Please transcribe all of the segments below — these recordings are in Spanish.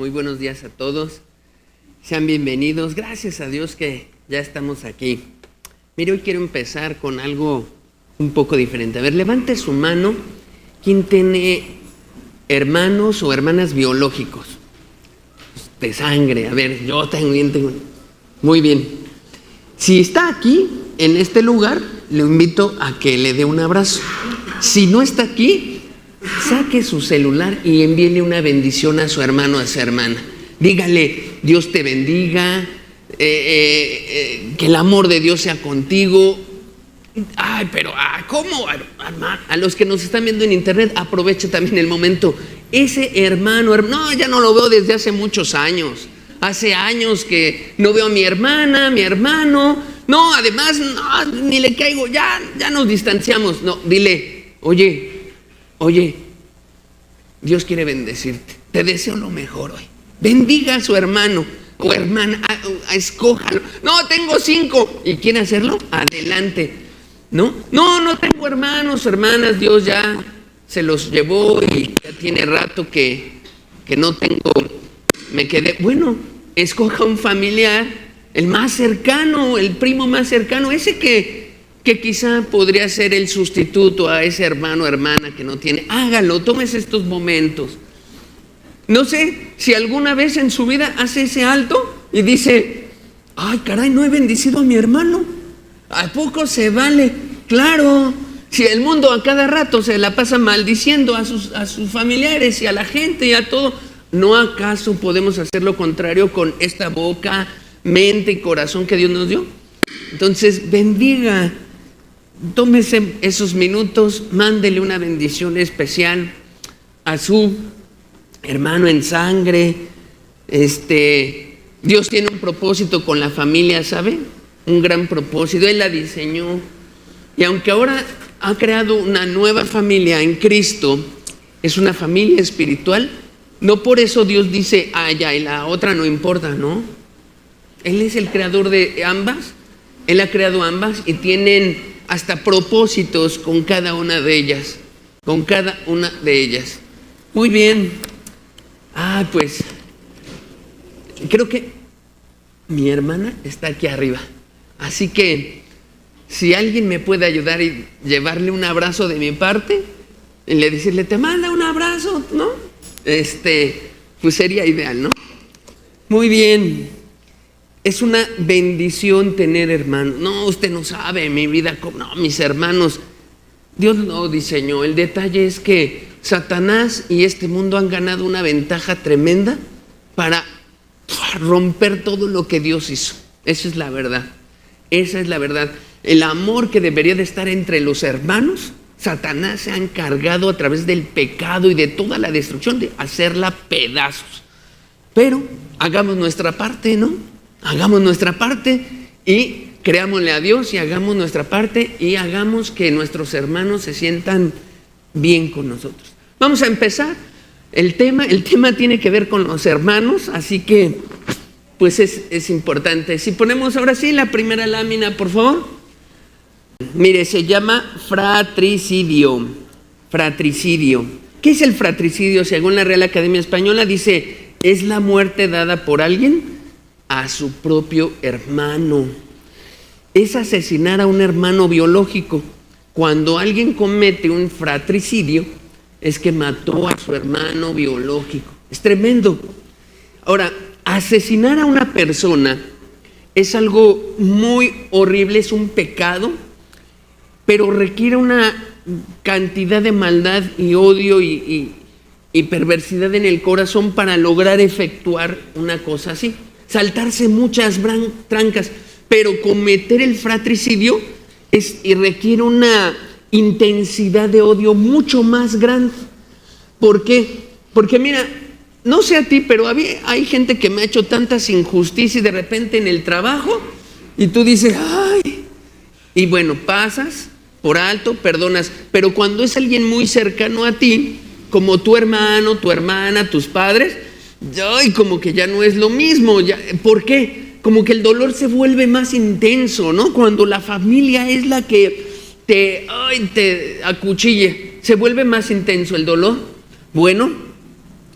Muy buenos días a todos. Sean bienvenidos. Gracias a Dios que ya estamos aquí. Mire, hoy quiero empezar con algo un poco diferente. A ver, levante su mano. ¿Quién tiene hermanos o hermanas biológicos? De sangre. A ver, yo tengo. Muy bien. Si está aquí, en este lugar, le invito a que le dé un abrazo. Si no está aquí, saque su celular y envíele una bendición a su hermano, a su hermana. Dígale, Dios te bendiga, que el amor de Dios sea contigo. Ay, pero ¿cómo? A los que nos están viendo en internet, aproveche también el momento. Ese hermano, no, ya no lo veo desde hace muchos años. Hace años que no veo a mi hermana, mi hermano. No, además, no, ni le caigo, ya nos distanciamos. No, dile, oye, Dios quiere bendecirte. Te deseo lo mejor hoy. Bendiga a su hermano o hermana, escójalo. No, tengo 5 y quiere hacerlo, adelante. No tengo hermanos, hermanas, Dios ya se los llevó y ya tiene rato que no tengo, me quedé. Bueno, escoja un familiar, el más cercano, el primo más cercano, ese que quizá podría ser el sustituto a ese hermano o hermana que no tiene. Hágalo, tómese estos momentos. No sé si alguna vez en su vida hace ese alto y dice, ay caray, no he bendecido a mi hermano. ¿A poco se vale? Claro, si el mundo a cada rato se la pasa maldiciendo a sus familiares y a la gente y a todo, ¿no acaso podemos hacer lo contrario con esta boca, mente y corazón que Dios nos dio? Entonces, bendiga, tómese esos minutos, mándele una bendición especial a su hermano en sangre. Dios tiene un propósito con la familia, ¿sabe? Un gran propósito, Él la diseñó. Y aunque ahora ha creado una nueva familia en Cristo, es una familia espiritual, no por eso Dios dice, ya, y la otra no importa, ¿no? Él es el creador de ambas, Él ha creado ambas y tienen hasta propósitos con cada una de ellas, Muy bien. Pues, creo que mi hermana está aquí arriba, así que si alguien me puede ayudar y llevarle un abrazo de mi parte, y le decirle, te manda un abrazo, ¿no? Pues sería ideal, ¿no? Muy bien. Es una bendición tener hermanos. No, usted no sabe mi vida, no, mis hermanos. Dios lo diseñó. El detalle es que Satanás y este mundo han ganado una ventaja tremenda para romper todo lo que Dios hizo. Esa es la verdad. El amor que debería de estar entre los hermanos, Satanás se ha encargado a través del pecado y de toda la destrucción de hacerla pedazos. Pero hagamos nuestra parte, ¿no? Hagamos nuestra parte y creámosle a Dios y hagamos nuestra parte y hagamos que nuestros hermanos se sientan bien con nosotros. Vamos a empezar. El tema tiene que ver con los hermanos, así que pues es importante. Si ponemos ahora sí la primera lámina, por favor. Mire, se llama fratricidio. Fratricidio. ¿Qué es el fratricidio? Según la Real Academia Española dice, es la muerte dada por alguien a su propio hermano. Es asesinar a un hermano biológico. Cuando alguien comete un fratricidio, es que mató a su hermano biológico. Es tremendo. Ahora, asesinar a una persona es algo muy horrible, es un pecado, pero requiere una cantidad de maldad y odio y perversidad en el corazón para lograr efectuar una cosa así. Saltarse muchas trancas, pero cometer el fratricidio y requiere una intensidad de odio mucho más grande. ¿Por qué? Porque mira, no sé a ti, pero hay gente que me ha hecho tantas injusticias y de repente en el trabajo y tú dices, ay, y bueno, pasas por alto, perdonas, pero cuando es alguien muy cercano a ti, como tu hermano, tu hermana, tus padres, y como que ya no es lo mismo. ¿Por qué? Como que el dolor se vuelve más intenso, ¿no? Cuando la familia es la que te acuchille, se vuelve más intenso el dolor. Bueno,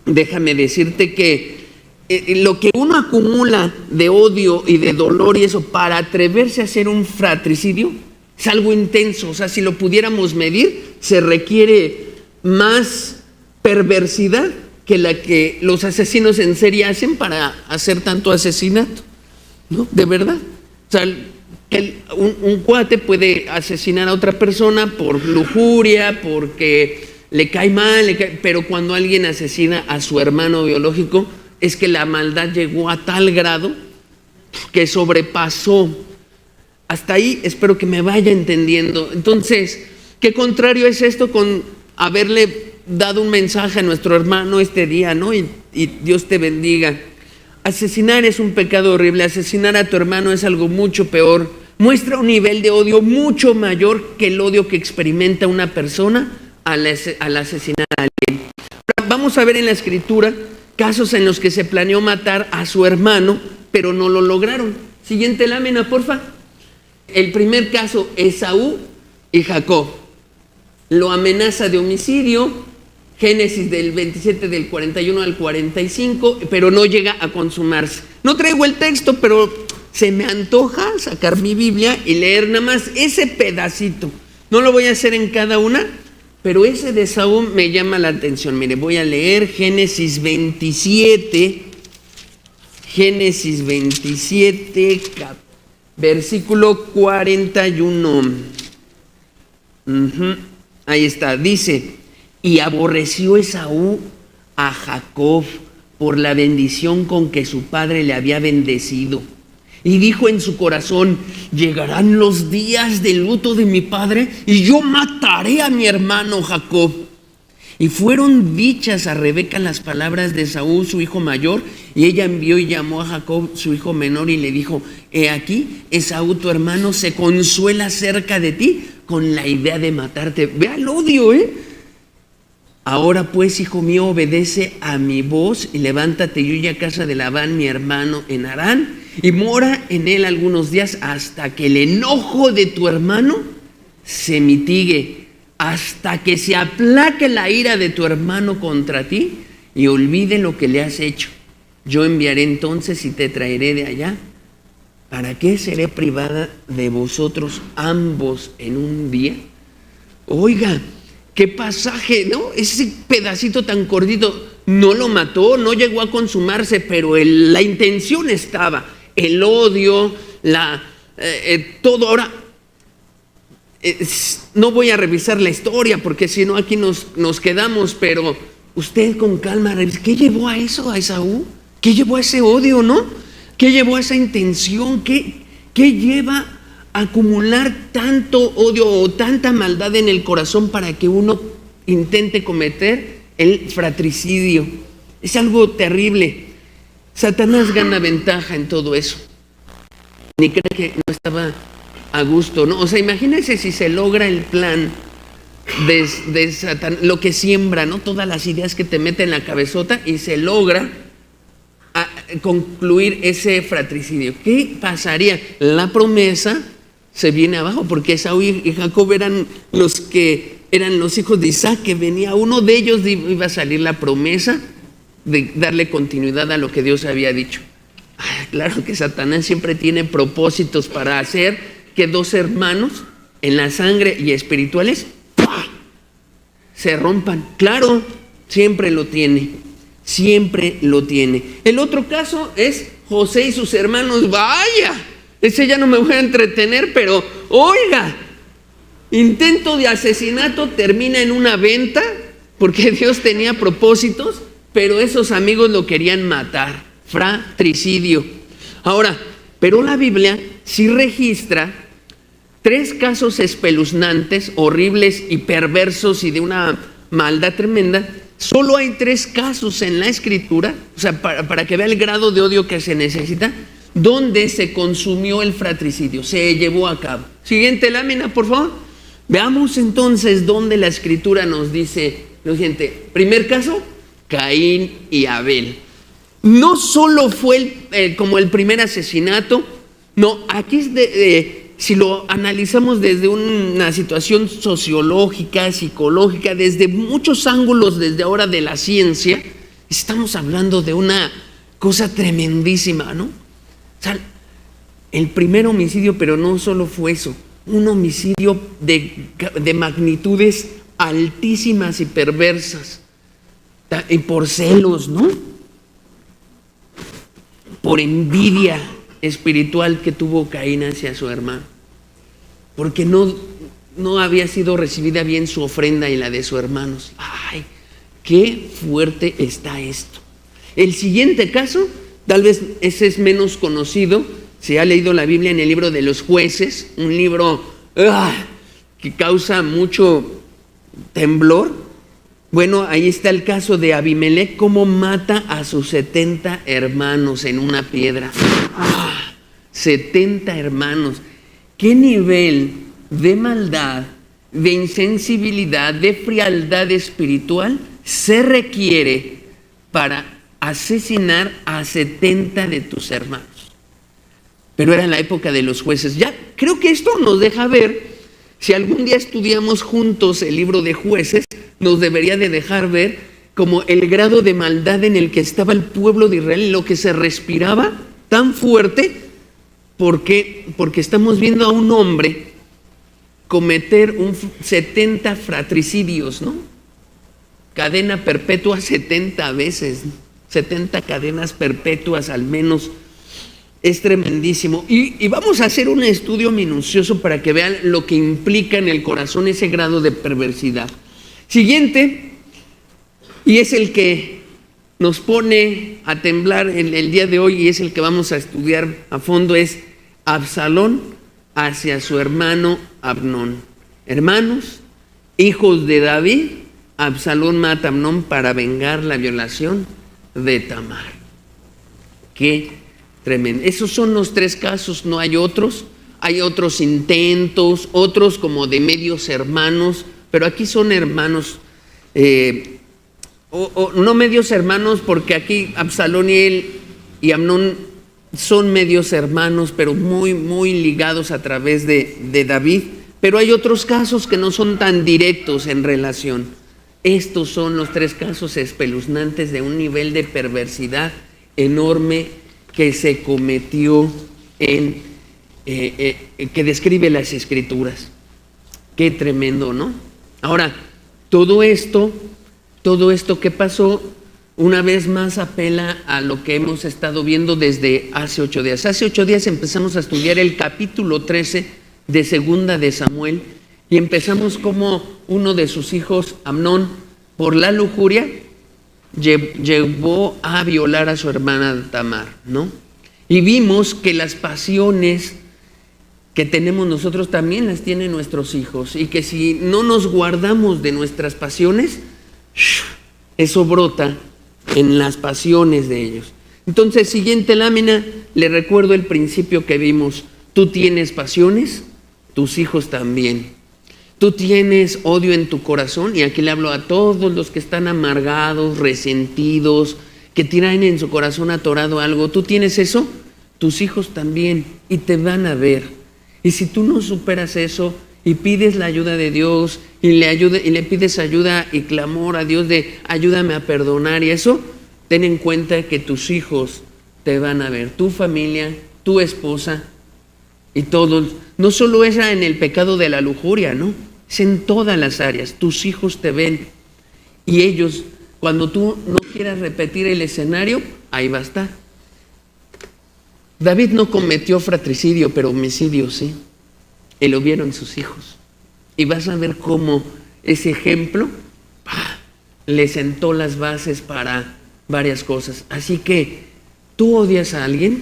déjame decirte que lo que uno acumula de odio y de dolor y eso para atreverse a hacer un fratricidio es algo intenso. O sea, si lo pudiéramos medir, se requiere más perversidad que la que los asesinos en serie hacen para hacer tanto asesinato, ¿no? De verdad. O sea, un cuate puede asesinar a otra persona por lujuria, porque le cae mal, pero cuando alguien asesina a su hermano biológico, es que la maldad llegó a tal grado que sobrepasó. Hasta ahí espero que me vaya entendiendo. Entonces, ¿qué contrario es esto con haberle dado un mensaje a nuestro hermano este día, ¿no? Y Dios te bendiga. Asesinar es un pecado horrible. Asesinar a tu hermano es algo mucho peor. Muestra un nivel de odio mucho mayor que el odio que experimenta una persona al asesinar a alguien. Vamos a ver en la Escritura casos en los que se planeó matar a su hermano, pero no lo lograron. Siguiente lámina, porfa. El primer caso, Esaú y Jacob. Lo amenaza de homicidio, Génesis del 27 del 41 al 45, pero no llega a consumarse. No traigo el texto, pero se me antoja sacar mi Biblia y leer nada más ese pedacito. No lo voy a hacer en cada una, pero ese de Esaú me llama la atención. Mire, voy a leer Génesis 27, versículo 41. Ahí está, dice: y aborreció Esaú a Jacob por la bendición con que su padre le había bendecido. Y dijo en su corazón: llegarán los días de luto de mi padre y yo mataré a mi hermano Jacob. Y fueron dichas a Rebeca las palabras de Esaú, su hijo mayor, y ella envió y llamó a Jacob, su hijo menor, y le dijo: he aquí, Esaú tu hermano se consuela cerca de ti con la idea de matarte. Vea el odio, Ahora pues, hijo mío, obedece a mi voz y levántate y huye a casa de Labán, mi hermano, en Harán, y mora en él algunos días hasta que el enojo de tu hermano se mitigue, hasta que se aplaque la ira de tu hermano contra ti y olvide lo que le has hecho. Yo enviaré entonces y te traeré de allá. ¿Para qué seré privada de vosotros ambos en un día? Oiga, qué pasaje, ¿no? Ese pedacito tan cortito, no lo mató, no llegó a consumarse, pero la intención estaba, el odio, todo. Ahora, no voy a revisar la historia porque si no aquí nos quedamos, pero usted con calma, ¿qué llevó a eso, a Esaú? ¿Qué llevó a ese odio, no? ¿Qué llevó a esa intención? ¿Qué lleva a acumular tanto odio o tanta maldad en el corazón para que uno intente cometer el fratricidio? Es algo terrible. Satanás gana ventaja en todo eso. Ni cree que no estaba a gusto, ¿no? O sea, imagínense si se logra el plan de Satanás, lo que siembra, ¿no? Todas las ideas que te mete en la cabezota y se logra concluir ese fratricidio. ¿Qué pasaría? La promesa se viene abajo, porque Esaú y Jacob eran los hijos de Isaac, que venía uno de ellos, iba a salir la promesa de darle continuidad a lo que Dios había dicho. Claro que Satanás siempre tiene propósitos para hacer que dos hermanos en la sangre y espirituales se rompan. Claro, siempre lo tiene. Siempre lo tiene. El otro caso es José y sus hermanos. Vaya, ese ya no me voy a entretener, pero oiga, intento de asesinato termina en una venta, porque Dios tenía propósitos, pero esos amigos lo querían matar. Fratricidio. Ahora, pero la Biblia sí registra 3 casos espeluznantes, horribles y perversos y de una maldad tremenda. Solo hay 3 casos en la Escritura, o sea, para que vea el grado de odio que se necesita, donde se consumió el fratricidio, se llevó a cabo. Siguiente lámina, por favor. Veamos entonces dónde la Escritura nos dice lo siguiente. Primer caso, Caín y Abel. No solo fue como el primer asesinato, no, aquí es si lo analizamos desde una situación sociológica, psicológica, desde muchos ángulos, desde ahora de la ciencia, estamos hablando de una cosa tremendísima, ¿no? O sea, el primer homicidio, pero no solo fue eso, un homicidio de magnitudes altísimas y perversas, y por celos, ¿no? Por envidia espiritual que tuvo Caín hacia su hermano, porque no había sido recibida bien su ofrenda y la de sus hermanos. ¡Ay, qué fuerte está esto! El siguiente caso, tal vez ese es menos conocido, se ha leído la Biblia en el libro de los Jueces, un libro que causa mucho temblor. Bueno, ahí está el caso de Abimelech, cómo mata a sus 70 hermanos en una piedra. 70 hermanos. ¿Qué nivel de maldad, de insensibilidad, de frialdad espiritual se requiere para asesinar a 70 de tus hermanos? Pero era en la época de los jueces. Ya creo que esto nos deja ver, si algún día estudiamos juntos el libro de Jueces, nos debería de dejar ver como el grado de maldad en el que estaba el pueblo de Israel, lo que se respiraba tan fuerte, porque estamos viendo a un hombre cometer 70 fratricidios, ¿no? Cadena perpetua 70 veces, 70 cadenas perpetuas al menos. Es tremendísimo. Y vamos a hacer un estudio minucioso para que vean lo que implica en el corazón ese grado de perversidad. Siguiente, y es el que nos pone a temblar en el día de hoy y es el que vamos a estudiar a fondo, es Absalón hacia su hermano Amnón. Hermanos, hijos de David, Absalón mata a Amnón para vengar la violación de Tamar. Qué tremendo. Esos son los tres casos, no hay otros. Hay otros intentos, otros como de medios hermanos, pero aquí son hermanos, no medios hermanos, porque aquí Absalón y Amnón son medios hermanos, pero muy, muy ligados a través de David. Pero hay otros casos que no son tan directos en relación. Estos son los tres casos espeluznantes de un nivel de perversidad enorme que se cometió que describe las Escrituras. Qué tremendo, ¿no? Ahora, todo esto que pasó, una vez más apela a lo que hemos estado viendo desde hace 8 días. Hace 8 días empezamos a estudiar el capítulo 13 de Segunda de Samuel y empezamos como uno de sus hijos, Amnón, por la lujuria, llevó a violar a su hermana Tamar, ¿no? Y vimos que las pasiones que tenemos nosotros también las tienen nuestros hijos, y que si no nos guardamos de nuestras pasiones, eso brota en las pasiones de ellos. Entonces, siguiente lámina, le recuerdo el principio que vimos. Tú tienes pasiones, tus hijos también. Tú tienes odio en tu corazón, y aquí le hablo a todos los que están amargados, resentidos, que tienen en su corazón atorado algo. Tú tienes eso, tus hijos también, y te van a ver. Y si tú no superas eso y pides la ayuda de Dios y le pides ayuda y clamor a Dios de ayúdame a perdonar y eso, ten en cuenta que tus hijos te van a ver, tu familia, tu esposa y todos. No solo es en el pecado de la lujuria, ¿no? Es en todas las áreas. Tus hijos te ven y ellos, cuando tú no quieras repetir el escenario, ahí va a estar. David no cometió fratricidio, pero homicidio sí. Y lo vieron sus hijos. Y vas a ver cómo ese ejemplo le sentó las bases para varias cosas. Así que tú odias a alguien,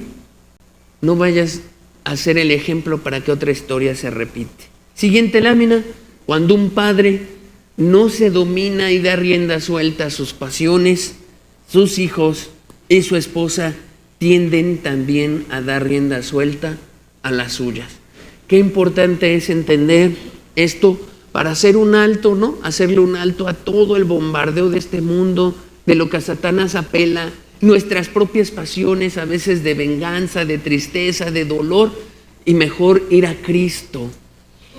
no vayas a ser el ejemplo para que otra historia se repite. Siguiente lámina. Cuando un padre no se domina y da rienda suelta a sus pasiones, sus hijos y su esposa tienden también a dar rienda suelta a las suyas. Qué importante es entender esto para hacer un alto, ¿no? Hacerle un alto a todo el bombardeo de este mundo, de lo que a Satanás apela, nuestras propias pasiones, a veces de venganza, de tristeza, de dolor, y mejor ir a Cristo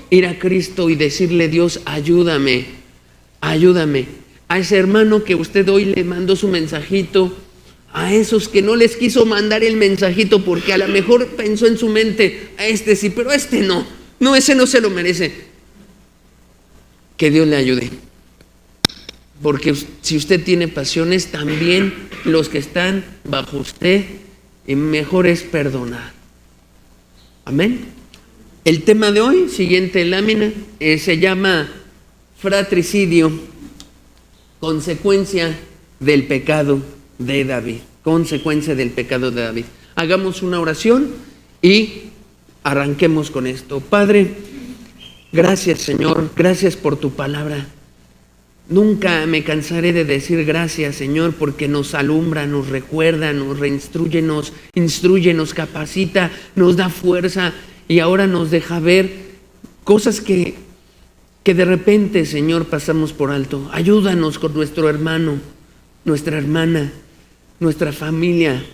y decirle: Dios, ayúdame. A ese hermano que usted hoy le mandó su mensajito, a esos que no les quiso mandar el mensajito porque a lo mejor pensó en su mente, a este sí, pero a este no. No, ese no se lo merece. Que Dios le ayude. Porque si usted tiene pasiones, también los que están bajo usted, mejor es perdonar. Amén. El tema de hoy, siguiente lámina, se llama fratricidio, consecuencia del pecado de David. Consecuencia del pecado de David. Hagamos una oración y arranquemos con esto. Padre, gracias Señor, gracias por tu palabra. Nunca me cansaré de decir gracias, Señor, porque nos alumbra, nos recuerda, nos reinstruye, nos instruye, nos capacita, nos da fuerza y ahora nos deja ver cosas que de repente, Señor, pasamos por alto. Ayúdanos con nuestro hermano, nuestra hermana, nuestra familia.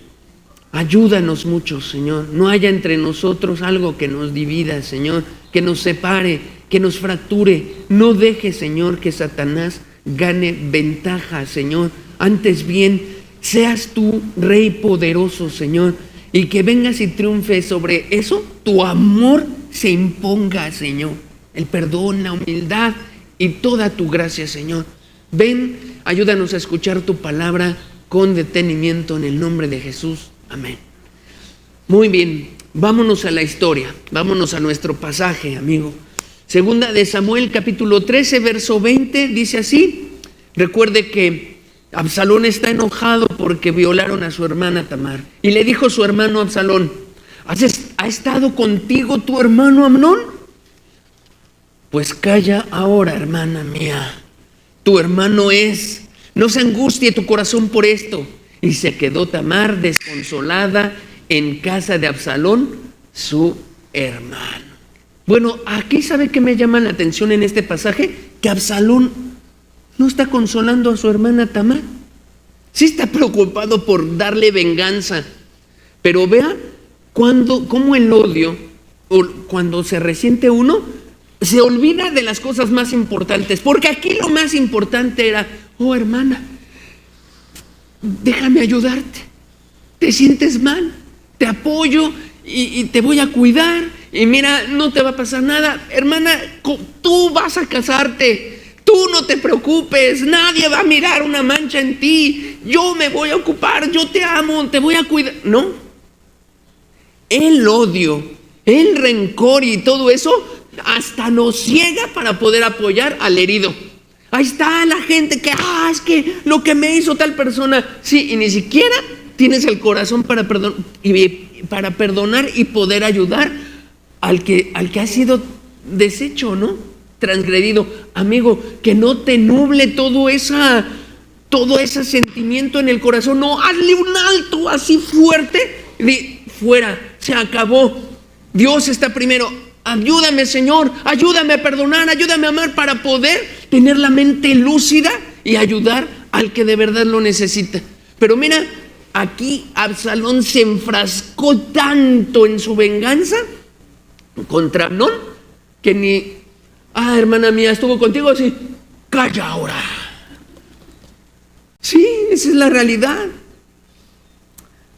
Ayúdanos mucho, Señor. No haya entre nosotros algo que nos divida, Señor, que nos separe, que nos fracture. No deje, Señor, que Satanás gane ventaja, Señor. Antes bien, seas tú Rey poderoso, Señor, y que vengas y triunfes sobre eso. Tu amor se imponga, Señor. El perdón, la humildad y toda tu gracia, Señor. Ven, ayúdanos a escuchar tu palabra con detenimiento en el nombre de Jesús. Amén. Muy bien, vámonos a la historia, vámonos a nuestro pasaje, amigo. Segunda de Samuel, capítulo 13, verso 20, dice así. Recuerde que Absalón está enojado porque violaron a su hermana Tamar. Y le dijo su hermano Absalón: ¿Ha estado contigo tu hermano Amnón? Pues calla ahora, hermana mía. Tu hermano es. No se angustie tu corazón por esto. Y se quedó Tamar desconsolada en casa de Absalón, su hermano. Bueno, aquí ¿sabe qué me llama la atención en este pasaje? Que Absalón no está consolando a su hermana Tamar. Sí está preocupado por darle venganza. Pero vea cómo el odio, o cuando se resiente uno, se olvida de las cosas más importantes. Porque aquí lo más importante era: oh hermana, déjame ayudarte. Te sientes mal, te apoyo y te voy a cuidar. Y mira, no te va a pasar nada. Hermana, tú vas a casarte. Tú no te preocupes. Nadie va a mirar una mancha en ti. Yo me voy a ocupar. Yo te amo, te voy a cuidar. No. El odio, el rencor y todo eso hasta nos ciega para poder apoyar al herido. Ahí está la gente que, es que lo que me hizo tal persona. Sí, y ni siquiera tienes el corazón para perdonar y poder ayudar al que ha sido deshecho, ¿no? Transgredido. Amigo, que no te nuble todo ese sentimiento en el corazón. No, hazle un alto así fuerte. Fuera, se acabó. Dios está primero. Ayúdame, Señor, ayúdame a perdonar, ayúdame a amar para poder tener la mente lúcida y ayudar al que de verdad lo necesita. Pero mira, aquí Absalón se enfrascó tanto en su venganza contra Amnón que ni, hermana mía, estuvo contigo así, calla ahora. Sí, esa es la realidad.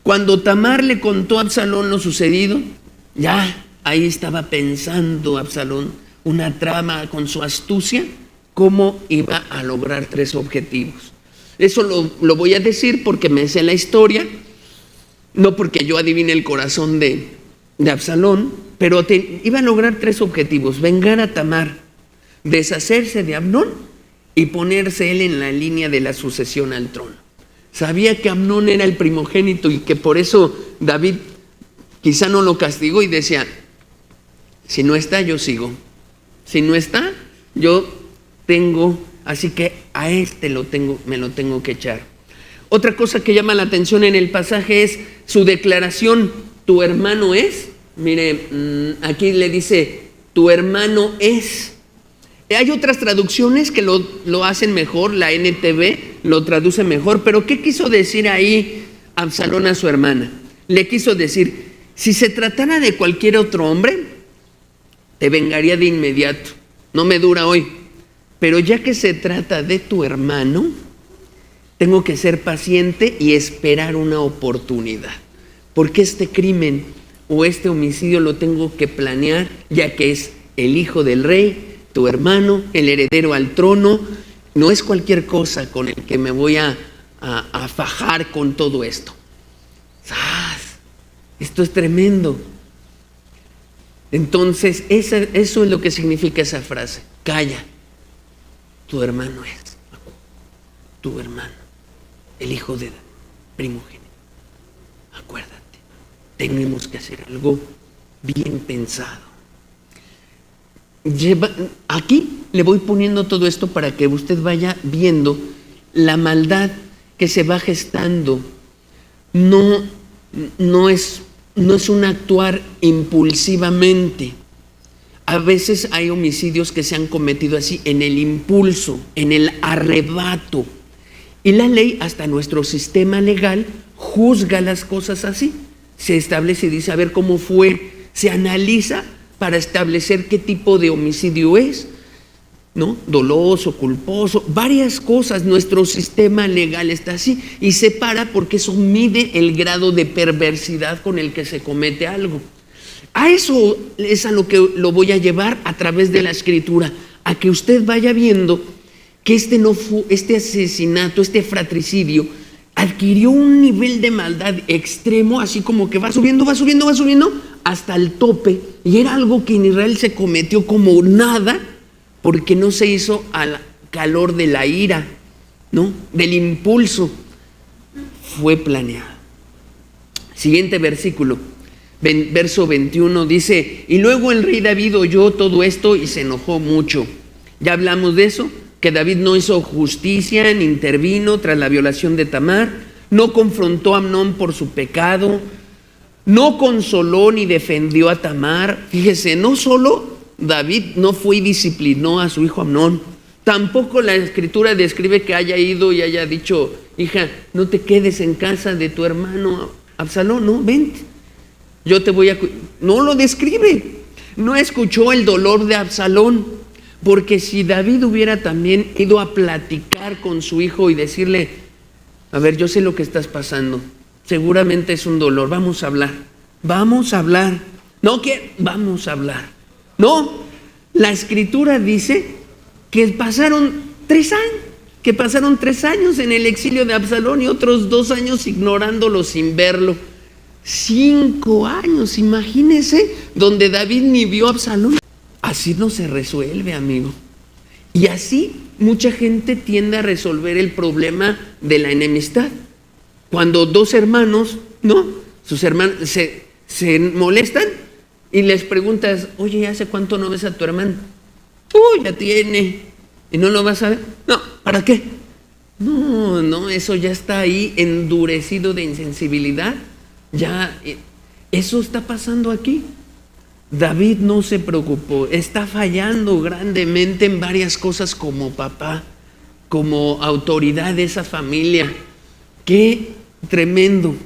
Cuando Tamar le contó a Absalón lo sucedido, ya ahí estaba pensando Absalón una trama con su astucia, cómo iba a lograr 3 objetivos. Eso lo voy a decir porque me sé la historia, no porque yo adivine el corazón de Absalón, pero iba a lograr 3 objetivos: vengar a Tamar, deshacerse de Amnón y ponerse él en la línea de la sucesión al trono. Sabía que Amnón era el primogénito y que por eso David quizá no lo castigó y decía: si no está, yo sigo. Si no está, yo tengo, así que a este me lo tengo que echar. Otra cosa que llama la atención en el pasaje es su declaración: tu hermano es. Mire, aquí le dice: tu hermano es. Hay otras traducciones que lo hacen mejor, la NTV lo traduce mejor, pero ¿qué quiso decir ahí Absalón a su hermana? Le quiso decir: si se tratara de cualquier otro hombre, te vengaría de inmediato, no me dura hoy, pero ya que se trata de tu hermano, Tengo que ser paciente y esperar una oportunidad. Porque este crimen o este homicidio lo tengo que planear, ya que es el hijo del rey, tu hermano, el heredero al trono. No es cualquier cosa con el que me voy a fajar con todo esto. ¡Sas! Esto es tremendo. Entonces, eso es lo que significa esa frase. Calla, tu hermano es. Tu hermano, el hijo de primogénito. Acuérdate, tenemos que hacer algo bien pensado. Aquí le voy poniendo todo esto para que usted vaya viendo la maldad que se va gestando. No es un actuar impulsivamente. A veces hay homicidios que se han cometido así, en el impulso, en el arrebato. Y la ley, hasta nuestro sistema legal, juzga las cosas así. Se establece y dice, a ver cómo fue, se analiza para establecer qué tipo de homicidio es, ¿no? Doloso, culposo, varias cosas. Nuestro sistema legal está así y separa porque eso mide el grado de perversidad con el que se comete algo. A eso es a lo que lo voy a llevar a través de la Escritura, a que usted vaya viendo que este asesinato, este fratricidio, adquirió un nivel de maldad extremo, así como que va subiendo hasta el tope, y era algo que en Israel se cometió como nada, porque no se hizo al calor de la ira, ¿no? Del impulso. Fue planeado. Siguiente versículo, verso 21, dice: y luego el rey David oyó todo esto y se enojó mucho. Ya hablamos de eso, que David no hizo justicia ni intervino tras la violación de Tamar, no confrontó a Amnón por su pecado, no consoló ni defendió a Tamar. Fíjese, no solo David no fue y disciplinó a su hijo Amnón, tampoco la Escritura describe que haya ido y haya dicho: hija, no te quedes en casa de tu hermano Absalón, no, vente, yo te voy a... No lo describe, no escuchó el dolor de Absalón. Porque si David hubiera también ido a platicar con su hijo y decirle: a ver, yo sé lo que estás pasando, seguramente es un dolor, vamos a hablar. No, que vamos a hablar. No, la Escritura dice que pasaron 3 años en el exilio de Absalón y otros 2 años ignorándolo sin verlo. 5 años, imagínese, donde David ni vio a Absalón. Así no se resuelve, amigo. Y así mucha gente tiende a resolver el problema de la enemistad. Cuando 2 hermanos, ¿no? Sus hermanos se molestan y les preguntas: oye, ¿hace cuánto no ves a tu hermano? Uy, ya tiene. ¿Y no lo vas a ver? No, ¿para qué? No, eso ya está ahí endurecido de insensibilidad. Ya, eso está pasando aquí. David no se preocupó, está fallando grandemente en varias cosas como papá, como autoridad de esa familia. ¡Qué tremendo!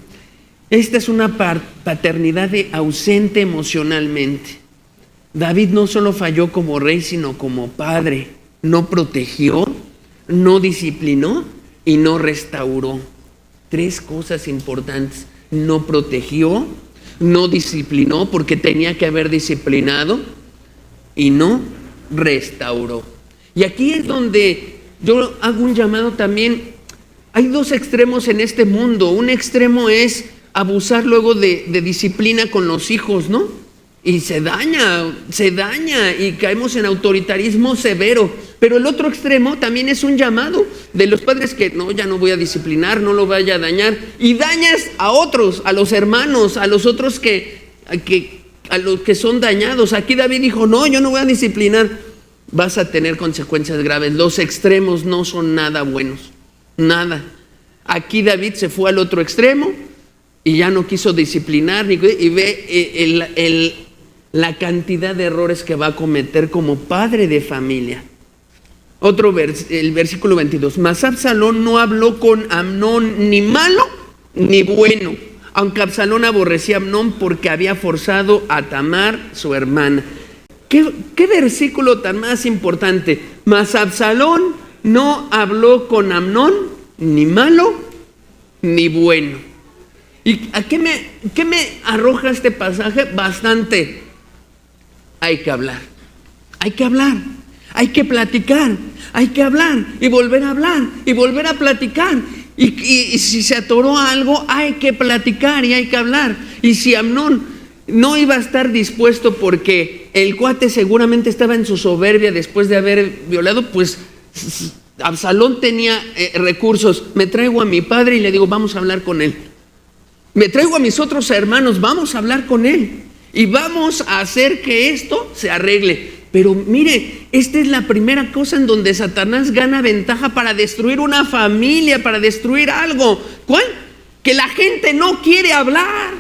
Esta es una paternidad ausente emocionalmente. David no solo falló como rey, sino como padre. No protegió, no disciplinó y no restauró. 3 cosas importantes: no protegió, no disciplinó porque tenía que haber disciplinado, y no restauró. Y aquí es donde yo hago un llamado también. Hay 2 extremos en este mundo. Un extremo es abusar luego de disciplina con los hijos, ¿no? Y se daña y caemos en autoritarismo severo. Pero el otro extremo también es un llamado de los padres que no, ya no voy a disciplinar, no lo vaya a dañar. Y dañas a otros, a los hermanos, a los otros a los que son dañados. Aquí David dijo: no, yo no voy a disciplinar. Vas a tener consecuencias graves. Los extremos no son nada buenos, nada. Aquí David se fue al otro extremo y ya no quiso disciplinar, y ve la cantidad de errores que va a cometer como padre de familia. El versículo 22. Mas Absalón no habló con Amnón ni malo ni bueno, aunque Absalón aborrecía a Amnón porque había forzado a Tamar, su hermana. ¿Qué versículo tan más importante? Mas Absalón no habló con Amnón ni malo ni bueno. ¿Y a qué me arroja este pasaje? Bastante. Hay que hablar, hay que hablar, hay que platicar, hay que hablar y volver a hablar y volver a platicar. Y si se atoró algo, hay que platicar y hay que hablar. Y si Amnón no iba a estar dispuesto porque el cuate seguramente estaba en su soberbia después de haber violado, pues Absalón tenía recursos. Me traigo a mi padre y le digo, vamos a hablar con él. Me traigo a mis otros hermanos, vamos a hablar con él. Y vamos a hacer que esto se arregle. Pero mire, esta es la primera cosa en donde Satanás gana ventaja para destruir una familia, para destruir algo. ¿Cuál? Que la gente no quiere hablar,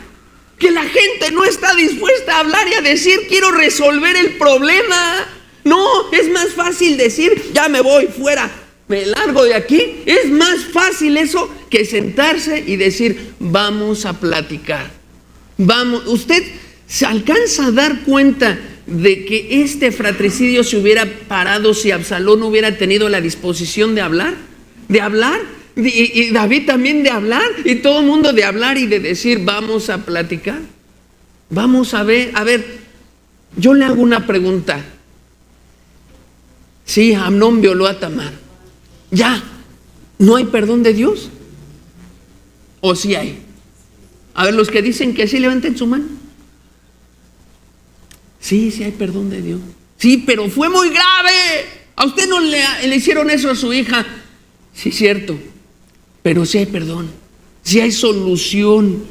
que la gente no está dispuesta a hablar y a decir, quiero resolver el problema. No, es más fácil decir, ya me voy fuera, me largo de aquí. Es más fácil eso que sentarse y decir, vamos a platicar. Vamos, usted se alcanza a dar cuenta de que este fratricidio se hubiera parado si Absalón hubiera tenido la disposición de hablar, y David también de hablar, y todo el mundo de hablar y de decir, vamos a platicar, vamos a ver, yo le hago una pregunta. Sí, Amnón violó a Tamar, ¿ya no hay perdón de Dios? ¿O sí hay? A ver, los que dicen que sí, levanten su mano. Sí, sí hay perdón de Dios. Sí, pero fue muy grave. A usted no le hicieron eso a su hija. Sí, cierto. Pero sí hay perdón. Sí hay solución.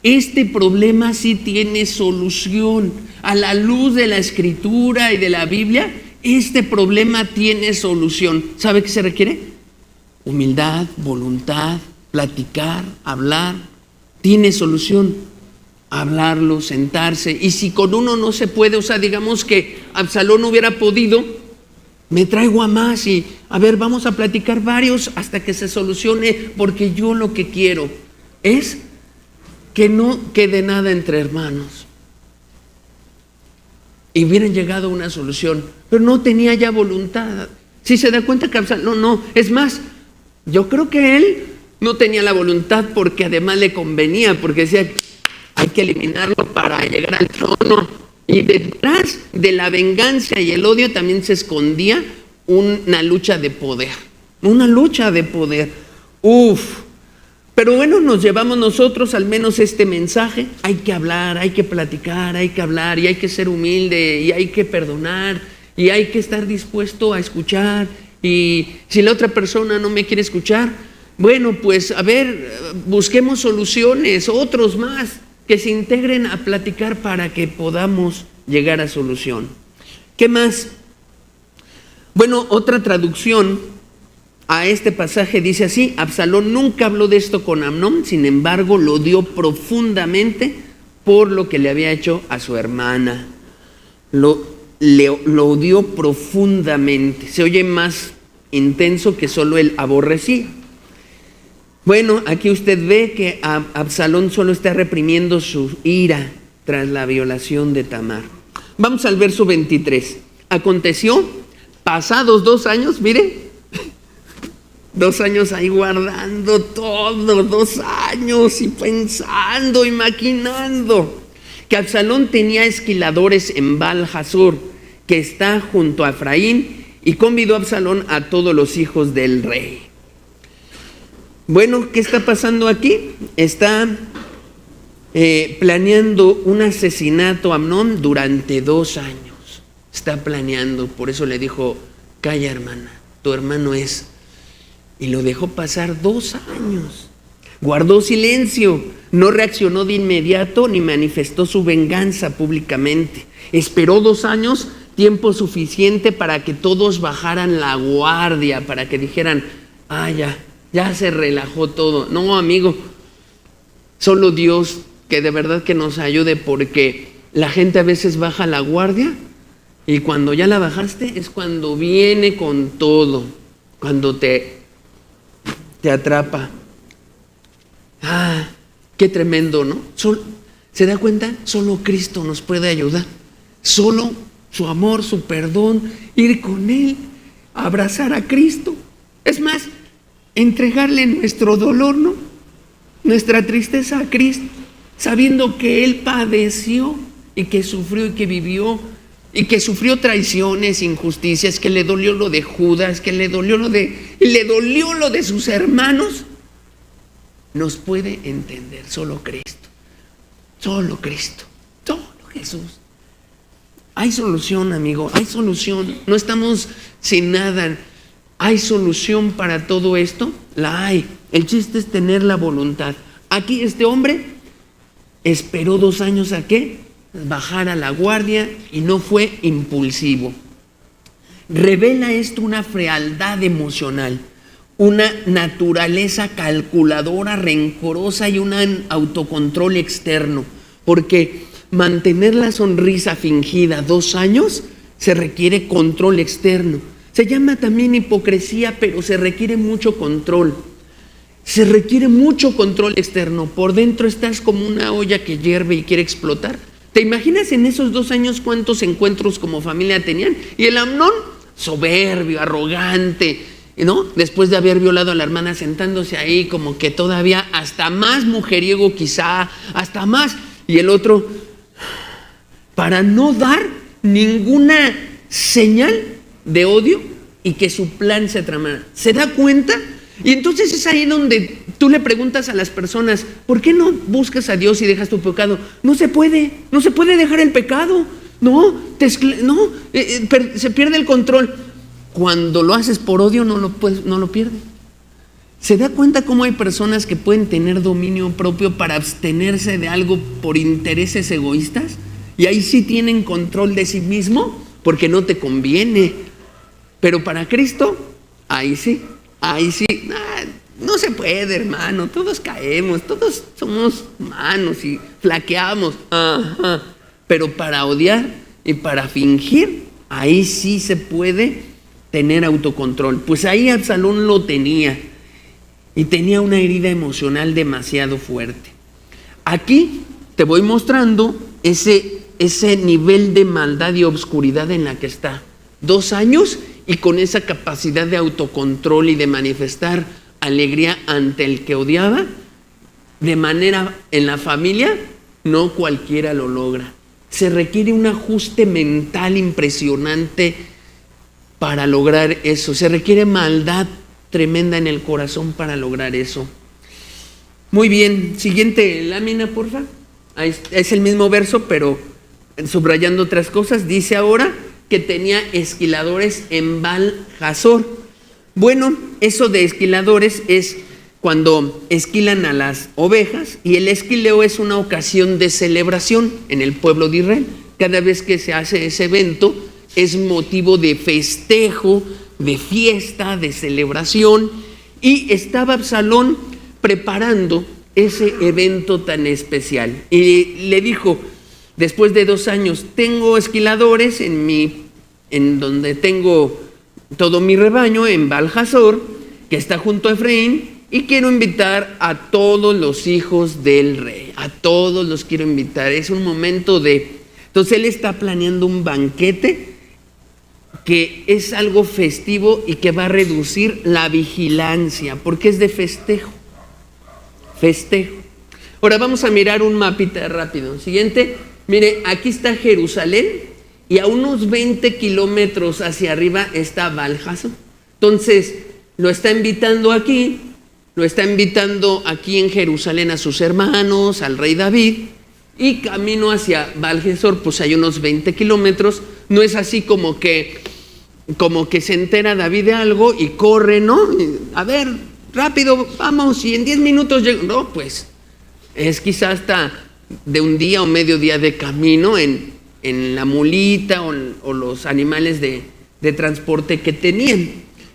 Este problema sí tiene solución. A la luz de la Escritura y de la Biblia, este problema tiene solución. ¿Sabe qué se requiere? Humildad, voluntad, platicar, hablar. Tiene solución. Hablarlo, sentarse. Y si con uno no se puede, o sea, digamos que Absalón no hubiera podido, me traigo a más y a ver, vamos a platicar varios hasta que se solucione, porque yo lo que quiero es que no quede nada entre hermanos. Y hubieran llegado a una solución, pero no tenía ya voluntad. Si se da cuenta que Absalón no, es más, yo creo que él no tenía la voluntad porque además le convenía, porque decía, hay que eliminarlo para llegar al trono. Y detrás de la venganza y el odio también se escondía una lucha de poder. Una lucha de poder. Pero bueno, nos llevamos nosotros al menos este mensaje. Hay que hablar, hay que platicar, hay que hablar, y hay que ser humilde, y hay que perdonar, y hay que estar dispuesto a escuchar. Y si la otra persona no me quiere escuchar, bueno, pues a ver, busquemos soluciones, otros más, que se integren a platicar para que podamos llegar a solución. ¿Qué más? Bueno, otra traducción a este pasaje dice así: Absalón nunca habló de esto con Amnón, sin embargo lo odió profundamente por lo que le había hecho a su hermana. Lo odió profundamente. Se oye más intenso que solo él aborrecía. Bueno, aquí usted ve que Absalón solo está reprimiendo su ira tras la violación de Tamar. Vamos al verso 23. Aconteció, pasados 2 años, mire, 2 años ahí guardando todo, 2 años y pensando y maquinando, que Absalón tenía esquiladores en Baal-Hasor, que está junto a Efraín, y convidó a Absalón a todos los hijos del rey. Bueno, ¿qué está pasando aquí? Está planeando un asesinato a Amnón durante 2 años. Está planeando, por eso le dijo, calla hermana, tu hermano es. Y lo dejó pasar 2 años. Guardó silencio, no reaccionó de inmediato ni manifestó su venganza públicamente. Esperó 2 años, tiempo suficiente para que todos bajaran la guardia, para que dijeran, ya se relajó todo. No, amigo, solo Dios que de verdad que nos ayude, porque la gente a veces baja la guardia y cuando ya la bajaste es cuando viene con todo, cuando te atrapa. Qué tremendo, ¿no? ¿Se da cuenta? Solo Cristo nos puede ayudar. Solo su amor, su perdón, ir con Él, abrazar a Cristo. Es más, entregarle nuestro dolor, ¿no? Nuestra tristeza a Cristo, sabiendo que Él padeció y que sufrió y que vivió y que sufrió traiciones, injusticias, que le dolió lo de Judas, que le dolió lo de sus hermanos. Nos puede entender solo Cristo, solo Jesús. Hay solución, amigo, hay solución. No estamos sin nada. ¿Hay solución para todo esto? La hay. El chiste es tener la voluntad. Aquí este hombre esperó 2 años a que bajara la guardia y no fue impulsivo. Revela esto una frialdad emocional, una naturaleza calculadora, rencorosa y un autocontrol externo. Porque mantener la sonrisa fingida 2 años se requiere control externo. Se llama también hipocresía, pero se requiere mucho control. Se requiere mucho control externo. Por dentro estás como una olla que hierve y quiere explotar. ¿Te imaginas en esos 2 años cuántos encuentros como familia tenían? Y el Amnón, soberbio, arrogante, ¿no? Después de haber violado a la hermana, sentándose ahí como que todavía hasta más mujeriego quizá, hasta más. Y el otro, para no dar ninguna señal de odio y que su plan se tramara. ¿Se da cuenta? Y entonces es ahí donde tú le preguntas a las personas, ¿por qué no buscas a Dios y dejas tu pecado? No se puede dejar el pecado. Se pierde el control. Cuando lo haces por odio no lo pierdes. ¿Se da cuenta cómo hay personas que pueden tener dominio propio para abstenerse de algo por intereses egoístas? Y ahí sí tienen control de sí mismo porque no te conviene. Pero para Cristo, ahí sí. No se puede, hermano. Todos caemos, todos somos humanos y flaqueamos. Pero para odiar y para fingir, ahí sí se puede tener autocontrol. Pues ahí Absalón lo tenía. Y tenía una herida emocional demasiado fuerte. Aquí te voy mostrando ese nivel de maldad y obscuridad en la que está. 2 años y con esa capacidad de autocontrol y de manifestar alegría ante el que odiaba. De manera en la familia, no cualquiera lo logra. Se requiere un ajuste mental impresionante para lograr eso. Se requiere maldad tremenda en el corazón para lograr eso. Muy bien, siguiente lámina, porfa. Es el mismo verso, pero subrayando otras cosas. Dice ahora que tenía esquiladores en Baal-Hazor. Bueno, eso de esquiladores es cuando esquilan a las ovejas, y el esquileo es una ocasión de celebración en el pueblo de Israel. Cada vez que se hace ese evento es motivo de festejo, de fiesta, de celebración, y estaba Absalón preparando ese evento tan especial. Y le dijo, después de 2 años, tengo esquiladores en donde tengo todo mi rebaño, en Baal-Hazor, que está junto a Efraín, y quiero invitar a todos los hijos del rey, a todos los quiero invitar. Es un momento entonces él está planeando un banquete que es algo festivo y que va a reducir la vigilancia, porque es de festejo. Ahora vamos a mirar un mapita rápido. Siguiente, mire, aquí está Jerusalén y a unos 20 kilómetros hacia arriba está Baal-Hazor. Entonces lo está invitando aquí en Jerusalén a sus hermanos, al rey David, y camino hacia Baal-Hazor, pues hay unos 20 kilómetros. No es así como que se entera David de algo y corre, ¿no? A ver, rápido, vamos, y en 10 minutos llego. No, pues es quizá hasta de un día o medio día de camino en la mulita o los animales de transporte que tenían.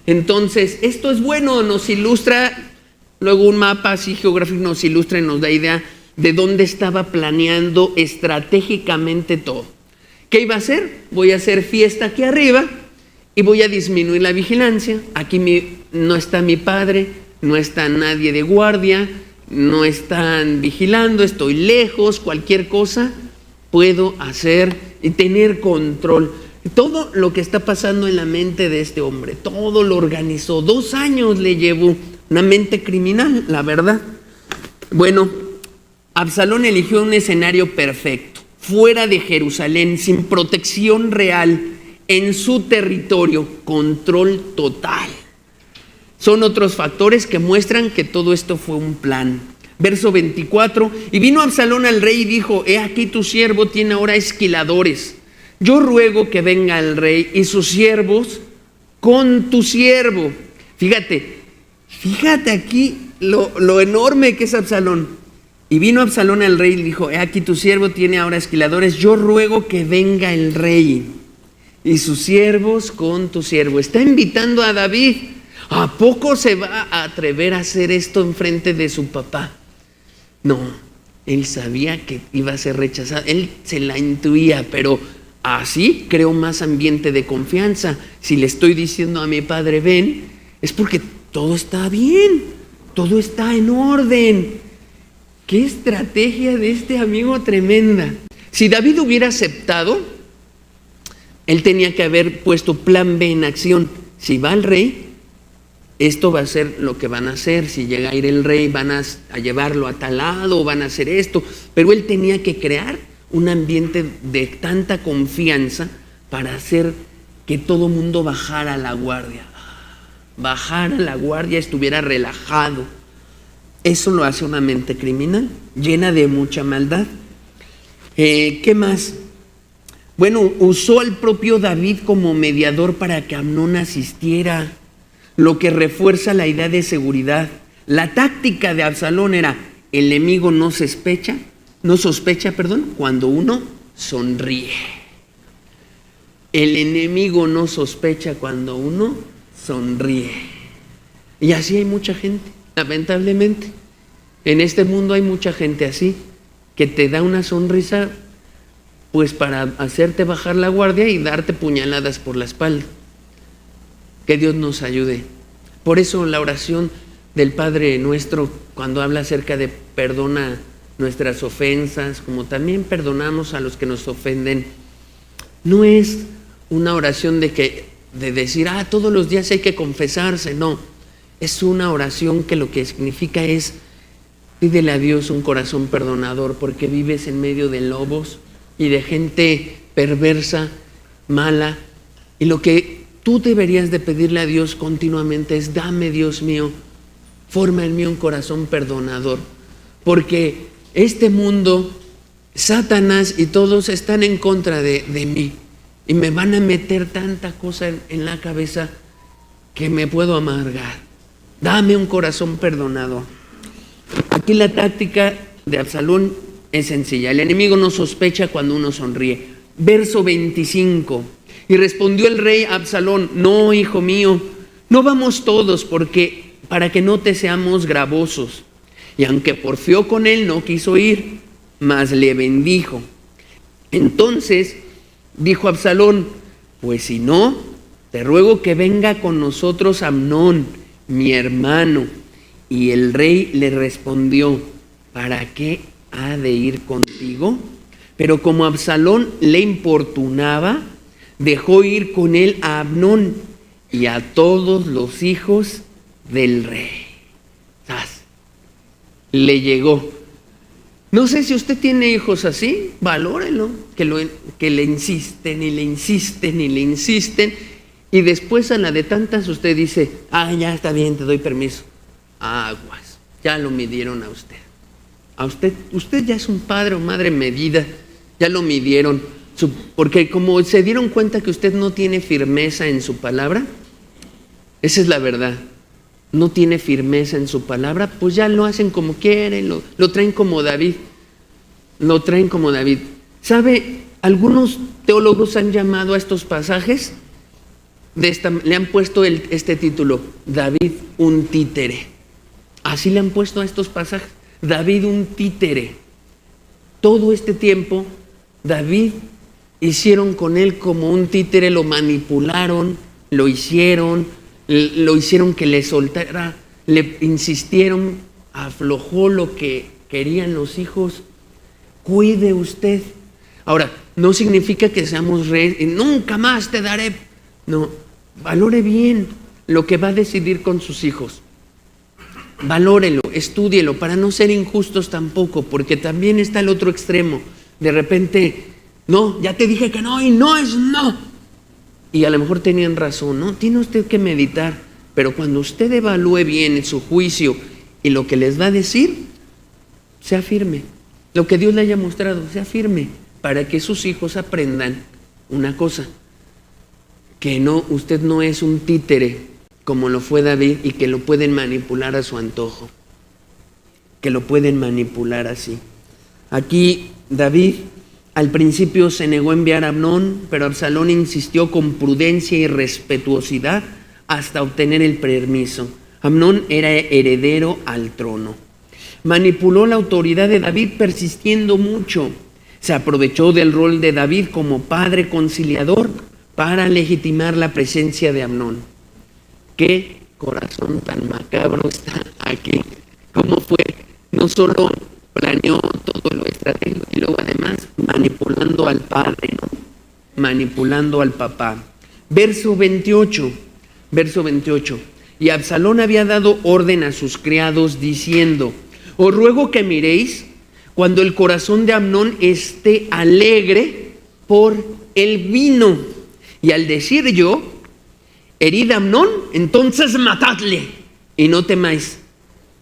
Entonces, esto es bueno, nos ilustra, luego un mapa así geográfico nos ilustra y nos da idea de dónde estaba planeando estratégicamente todo. ¿Qué iba a hacer? Voy a hacer fiesta aquí arriba y voy a disminuir la vigilancia. Aquí no está mi padre, no está nadie de guardia, no están vigilando, estoy lejos, cualquier cosa puedo hacer y tener control. Todo lo que está pasando en la mente de este hombre, todo lo organizó. 2 años le llevó una mente criminal, la verdad. Bueno, Absalón eligió un escenario perfecto, fuera de Jerusalén, sin protección real, en su territorio, control total. Son otros factores que muestran que todo esto fue un plan. Verso 24, y vino Absalón al rey y dijo: he aquí tu siervo tiene ahora esquiladores. Yo ruego que venga el rey y sus siervos con tu siervo. Fíjate aquí lo enorme que es Absalón. Y vino Absalón al rey y dijo: he aquí tu siervo tiene ahora esquiladores. Yo ruego que venga el rey y sus siervos con tu siervo. Está invitando a David. ¿A poco se va a atrever a hacer esto en frente de su papá? No, él sabía que iba a ser rechazado, él se la intuía, pero así creó más ambiente de confianza. Si le estoy diciendo a mi padre ven, es porque todo está bien, todo está en orden. Qué estrategia de este amigo tremenda. Si David hubiera aceptado, él tenía que haber puesto plan B en acción. Si va el rey, esto va a ser lo que van a hacer. Si llega a ir el rey, van a llevarlo a tal lado, van a hacer esto. Pero él tenía que crear un ambiente de tanta confianza para hacer que todo mundo bajara la guardia. Bajara la guardia, estuviera relajado. Eso lo hace una mente criminal, llena de mucha maldad. ¿Qué más? Bueno, usó al propio David como mediador para que Amnón asistiera, lo que refuerza la idea de seguridad. La táctica de Absalón era: el enemigo no sospecha, cuando uno sonríe. El enemigo no sospecha cuando uno sonríe. Y así hay mucha gente, lamentablemente. En este mundo hay mucha gente así, que te da una sonrisa pues para hacerte bajar la guardia y darte puñaladas por la espalda. Que Dios nos ayude. Por eso la oración del Padre Nuestro, cuando habla acerca de perdona nuestras ofensas, como también perdonamos a los que nos ofenden, no es una oración de decir, todos los días hay que confesarse. No, es una oración que lo que significa es: pídele a Dios un corazón perdonador, porque vives en medio de lobos y de gente perversa, mala, y lo que tú deberías de pedirle a Dios continuamente es: dame, Dios mío, forma en mí un corazón perdonador, porque este mundo, Satanás y todos están en contra de mí y me van a meter tanta cosa en la cabeza que me puedo amargar. Dame un corazón perdonador. Aquí la táctica de Absalón es sencilla: el enemigo no sospecha cuando uno sonríe. Verso 25. Y respondió el rey a Absalón: no, hijo mío, no vamos todos, para que no te seamos gravosos. Y aunque porfió con él, no quiso ir, mas le bendijo. Entonces dijo Absalón: pues si no, te ruego que venga con nosotros Amnón, mi hermano. Y el rey le respondió: ¿para qué ha de ir contigo? Pero como Absalón le importunaba, dejó ir con él a Amnón y a todos los hijos del rey. ¿Sabes? Le llegó. No sé si usted tiene hijos así, valórelo, que le insisten y le insisten y le insisten, y después a la de tantas usted dice: ya está bien, te doy permiso. Aguas, ya lo midieron a usted. Usted ya es un padre o madre medida, ya lo midieron. Porque como se dieron cuenta que usted no tiene firmeza en su palabra, esa es la verdad, no tiene firmeza en su palabra, pues ya lo hacen como quieren, lo traen como David, ¿Sabe? Algunos teólogos han llamado a estos pasajes, le han puesto este título: David un títere. Así le han puesto a estos pasajes: David un títere. Todo este tiempo David hicieron con él como un títere, lo manipularon, lo hicieron que le soltara, le insistieron, aflojó lo que querían los hijos. Cuide usted. Ahora, no significa que seamos reyes y nunca más te daré. No, valore bien lo que va a decidir con sus hijos. valórelo, estúdielo, para no ser injustos tampoco, porque también está el otro extremo. De repente, no, ya te dije que no y no es no. Y a lo mejor tenían razón, ¿no? Tiene usted que meditar, pero cuando usted evalúe bien su juicio y lo que les va a decir, sea firme. Lo que Dios le haya mostrado, sea firme, para que sus hijos aprendan una cosa, que no, usted no es un títere como lo fue David y que lo pueden manipular a su antojo, que lo pueden manipular así. Aquí David al principio se negó a enviar a Amnón, pero Absalón insistió con prudencia y respetuosidad hasta obtener el permiso. Amnón era heredero al trono. Manipuló la autoridad de David persistiendo mucho. Se aprovechó del rol de David como padre conciliador para legitimar la presencia de Amnón. Qué corazón tan macabro está aquí. ¿Cómo fue? No solo planeó todo lo estratégico y luego además manipulando al padre, ¿no? Manipulando al papá. Verso 28. Y Absalón había dado orden a sus criados diciendo: os ruego que miréis cuando el corazón de Amnón esté alegre por el vino. Y al decir yo, herid a Amnón, entonces matadle y no temáis,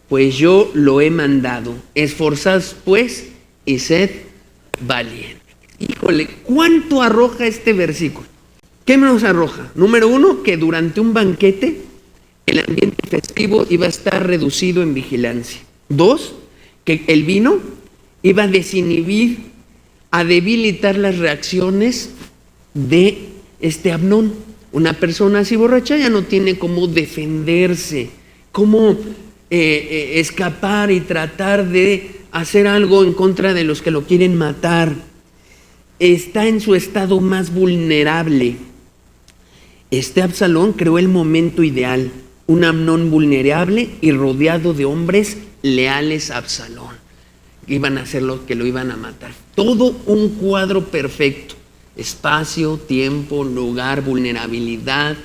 pues yo lo he mandado. Esforzaos pues y sed valientes. Híjole, ¿cuánto arroja este versículo? ¿Qué nos arroja? Número 1, que durante un banquete el ambiente festivo iba a estar reducido en vigilancia. 2, que el vino iba a desinhibir, a debilitar las reacciones de Amnón. Una persona así borracha ya no tiene cómo defenderse, cómo escapar y tratar de hacer algo en contra de los que lo quieren matar. Está en su estado más vulnerable. Absalón creó el momento ideal, un Amnón vulnerable y rodeado de hombres leales a Absalón, que iban a hacer lo que lo iban a matar. Todo un cuadro perfecto: espacio, tiempo, lugar, vulnerabilidad.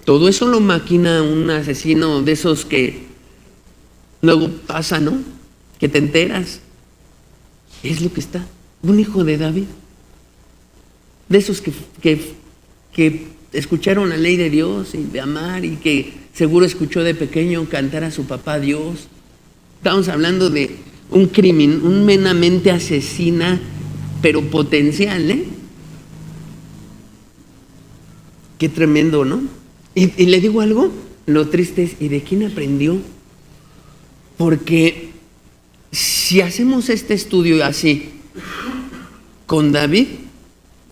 Todo eso lo maquina un asesino de esos que luego pasa, ¿no? Que te enteras. Es lo que está. Un hijo de David. De esos que escucharon la ley de Dios y de amar, y que seguro escuchó de pequeño cantar a su papá Dios. Estamos hablando de un crimen, una mente asesina, pero potencial, ¿eh? Qué tremendo, ¿no? Y le digo algo, lo triste es, ¿y de quién aprendió? Porque si hacemos este estudio así con David,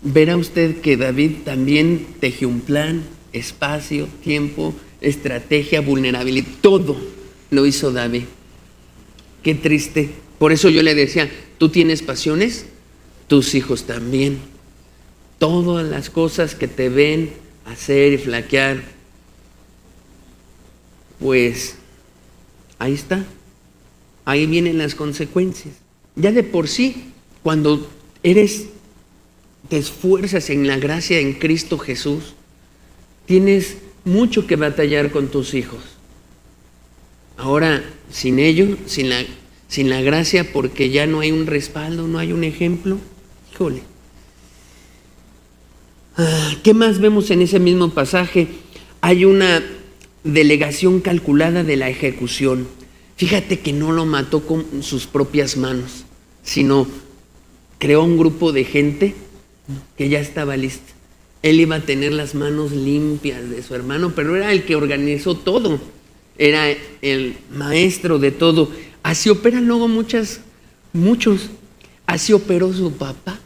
verá usted que David también tejió un plan, espacio, tiempo, estrategia, vulnerabilidad, todo lo hizo David. Qué triste. Por eso yo le decía, tú tienes pasiones, tus hijos también. Todas las cosas que te ven hacer y flaquear, pues ahí está, ahí vienen las consecuencias. Ya de por sí, cuando te esfuerzas en la gracia en Cristo Jesús, tienes mucho que batallar con tus hijos. Ahora, sin ello, sin la gracia, porque ya no hay un respaldo, no hay un ejemplo, híjole. ¿Qué más vemos en ese mismo pasaje? Hay una delegación calculada de la ejecución. Fíjate que no lo mató con sus propias manos, sino creó un grupo de gente que ya estaba lista. Él iba a tener las manos limpias de su hermano, pero era el que organizó todo, era el maestro de todo. Así operan luego muchos. Así operó su papá.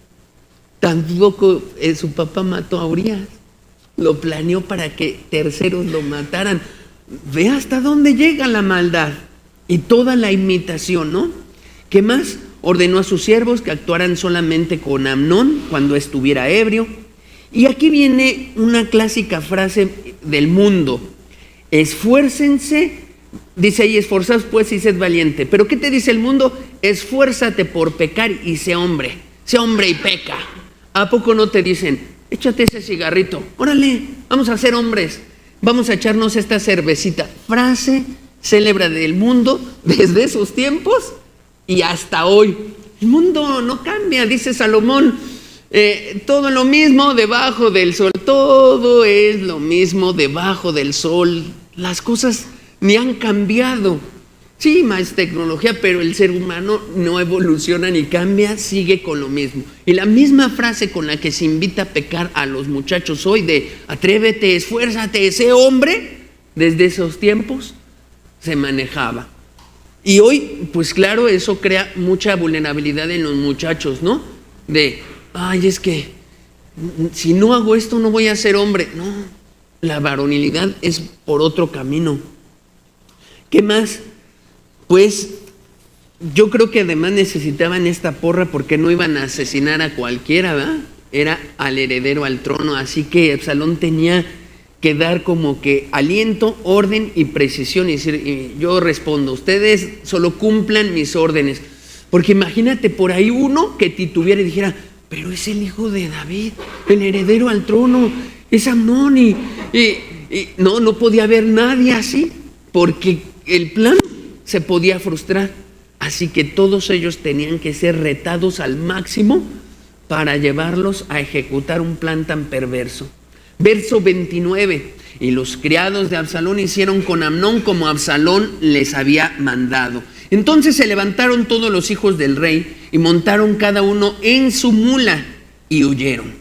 Tampoco su papá mató a Urías, lo planeó para que terceros lo mataran. Ve hasta dónde llega la maldad y toda la imitación, ¿no? ¿Qué más? Ordenó a sus siervos que actuaran solamente con Amnón cuando estuviera ebrio. Y aquí viene una clásica frase del mundo: esfuércense, dice ahí, esforzaos pues y sed valiente. Pero ¿qué te dice el mundo? Esfuérzate por pecar y sé hombre y peca. ¿A poco no te dicen, échate ese cigarrito, órale, vamos a ser hombres, vamos a echarnos esta cervecita? Frase célebre del mundo desde esos tiempos y hasta hoy. El mundo no cambia, dice Salomón, todo lo mismo debajo del sol, todo es lo mismo debajo del sol. Las cosas ni han cambiado. Sí, más tecnología, pero el ser humano no evoluciona ni cambia, sigue con lo mismo. Y la misma frase con la que se invita a pecar a los muchachos hoy de atrévete, esfuérzate, sé hombre, desde esos tiempos se manejaba. Y hoy, pues claro, eso crea mucha vulnerabilidad en los muchachos, ¿no? De, ay, es que si no hago esto no voy a ser hombre. No, la varonilidad es por otro camino. ¿Qué más? Pues yo creo que además necesitaban esta porra porque no iban a asesinar a cualquiera, ¿verdad? Era al heredero al trono, así que Absalón tenía que dar como que aliento, orden y precisión y decir, y yo respondo, ustedes solo cumplan mis órdenes, porque imagínate por ahí uno que titubeara y dijera, pero es el hijo de David, el heredero al trono, es Amnón y no podía haber nadie así, porque el plan se podía frustrar, así que todos ellos tenían que ser retados al máximo para llevarlos a ejecutar un plan tan perverso. Verso 29, y los criados de Absalón hicieron con Amnón como Absalón les había mandado. Entonces se levantaron todos los hijos del rey y montaron cada uno en su mula y huyeron.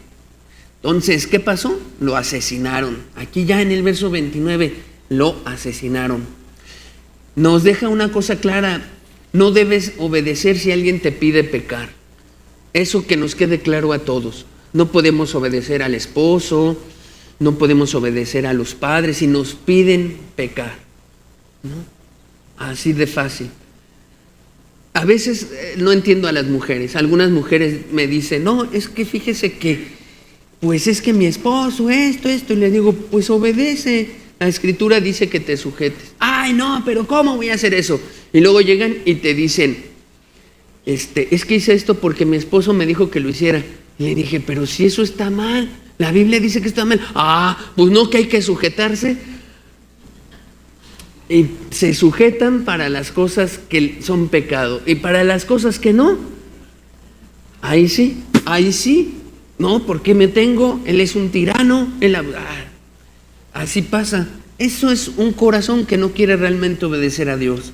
Entonces, ¿qué pasó? Lo asesinaron. Aquí ya en el verso 29, lo asesinaron. Nos deja una cosa clara, no debes obedecer si alguien te pide pecar. Eso que nos quede claro a todos. No podemos obedecer al esposo, no podemos obedecer a los padres si nos piden pecar, ¿no? Así de fácil. A veces no entiendo a las mujeres. Algunas mujeres me dicen, no, es que fíjese que, pues es que mi esposo, esto, y les digo, pues obedece. La escritura dice que te sujetes. Ay, no, pero ¿cómo voy a hacer eso? Y luego llegan y te dicen, es que hice esto porque mi esposo me dijo que lo hiciera. Y le dije, pero si eso está mal, la Biblia dice que está mal. Pues no, que hay que sujetarse. Y se sujetan para las cosas que son pecado. Y para las cosas que no, ahí sí. No, porque me tengo, él es un tirano, así pasa. Eso es un corazón que no quiere realmente obedecer a Dios.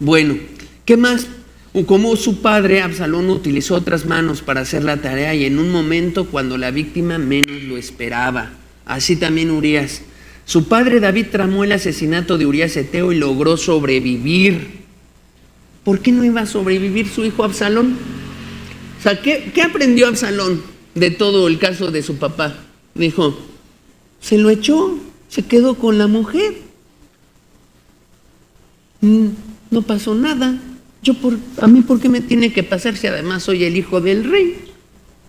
Bueno, ¿qué más? Como su padre Absalón utilizó otras manos para hacer la tarea y en un momento cuando la víctima menos lo esperaba. Así también Urías. Su padre David tramó el asesinato de Urías Eteo y logró sobrevivir. ¿Por qué no iba a sobrevivir su hijo Absalón? O sea, ¿qué aprendió Absalón de todo el caso de su papá? Dijo, se lo echó, se quedó con la mujer. No pasó nada. A mí, ¿por qué me tiene que pasar si además soy el hijo del rey?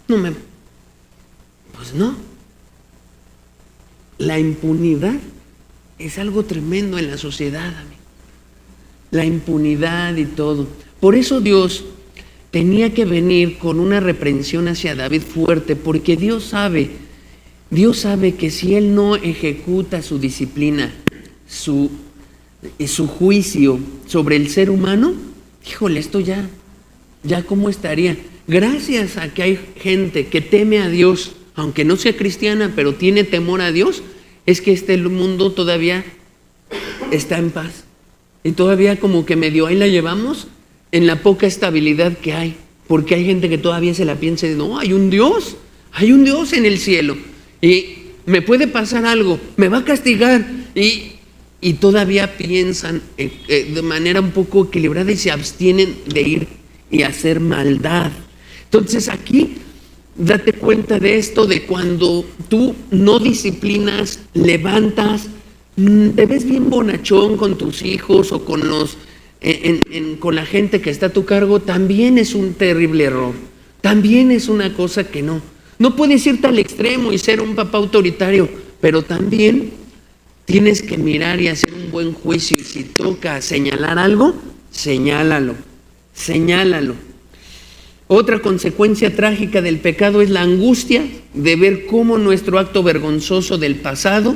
Pues no. La impunidad es algo tremendo en la sociedad, amigo. La impunidad y todo. Por eso Dios tenía que venir con una reprensión hacia David fuerte, porque Dios sabe que si él no ejecuta su disciplina, su juicio sobre el ser humano, híjole, esto ya cómo estaría. Gracias a que hay gente que teme a Dios, aunque no sea cristiana, pero tiene temor a Dios, es que este mundo todavía está en paz. Y todavía como que medio ahí la llevamos en la poca estabilidad que hay. Porque hay gente que todavía se la piensa y dice, no, hay un Dios en el cielo. Y me puede pasar algo, me va a castigar. Y todavía piensan de manera un poco equilibrada y se abstienen de ir y hacer maldad. Entonces aquí date cuenta de esto, de cuando tú no disciplinas, levantas, te ves bien bonachón con tus hijos o con con la gente que está a tu cargo, también es un terrible error. También es una cosa que no puedes irte al extremo y ser un papá autoritario, pero también tienes que mirar y hacer un buen juicio. Y si toca señalar algo, señálalo. Otra consecuencia trágica del pecado es la angustia de ver cómo nuestro acto vergonzoso del pasado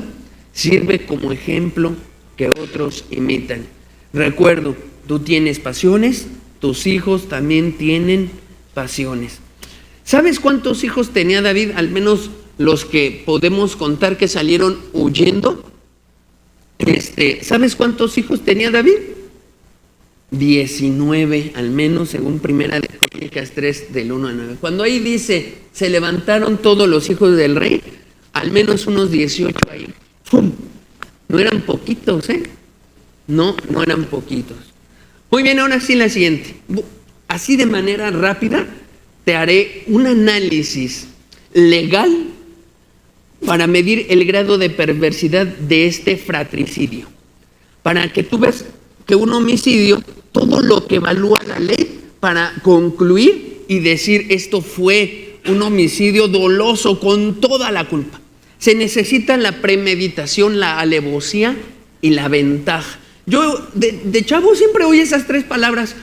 sirve como ejemplo que otros imitan. Recuerdo, tú tienes pasiones, tus hijos también tienen pasiones. ¿Sabes cuántos hijos tenía David? Al menos los que podemos contar que salieron huyendo. ¿Sabes cuántos hijos tenía David? 19, al menos, según Primera de Crónicas 3, del 1 al 9. Cuando ahí dice, se levantaron todos los hijos del rey, al menos unos 18 ahí. ¡Pum! No eran poquitos, ¿eh? No eran poquitos. Muy bien, ahora sí la siguiente. Así de manera rápida, te haré un análisis legal para medir el grado de perversidad de este fratricidio. Para que tú veas que un homicidio, todo lo que evalúa la ley para concluir y decir esto fue un homicidio doloso con toda la culpa. Se necesita la premeditación, la alevosía y la ventaja. Yo de chavo siempre oí esas tres palabras.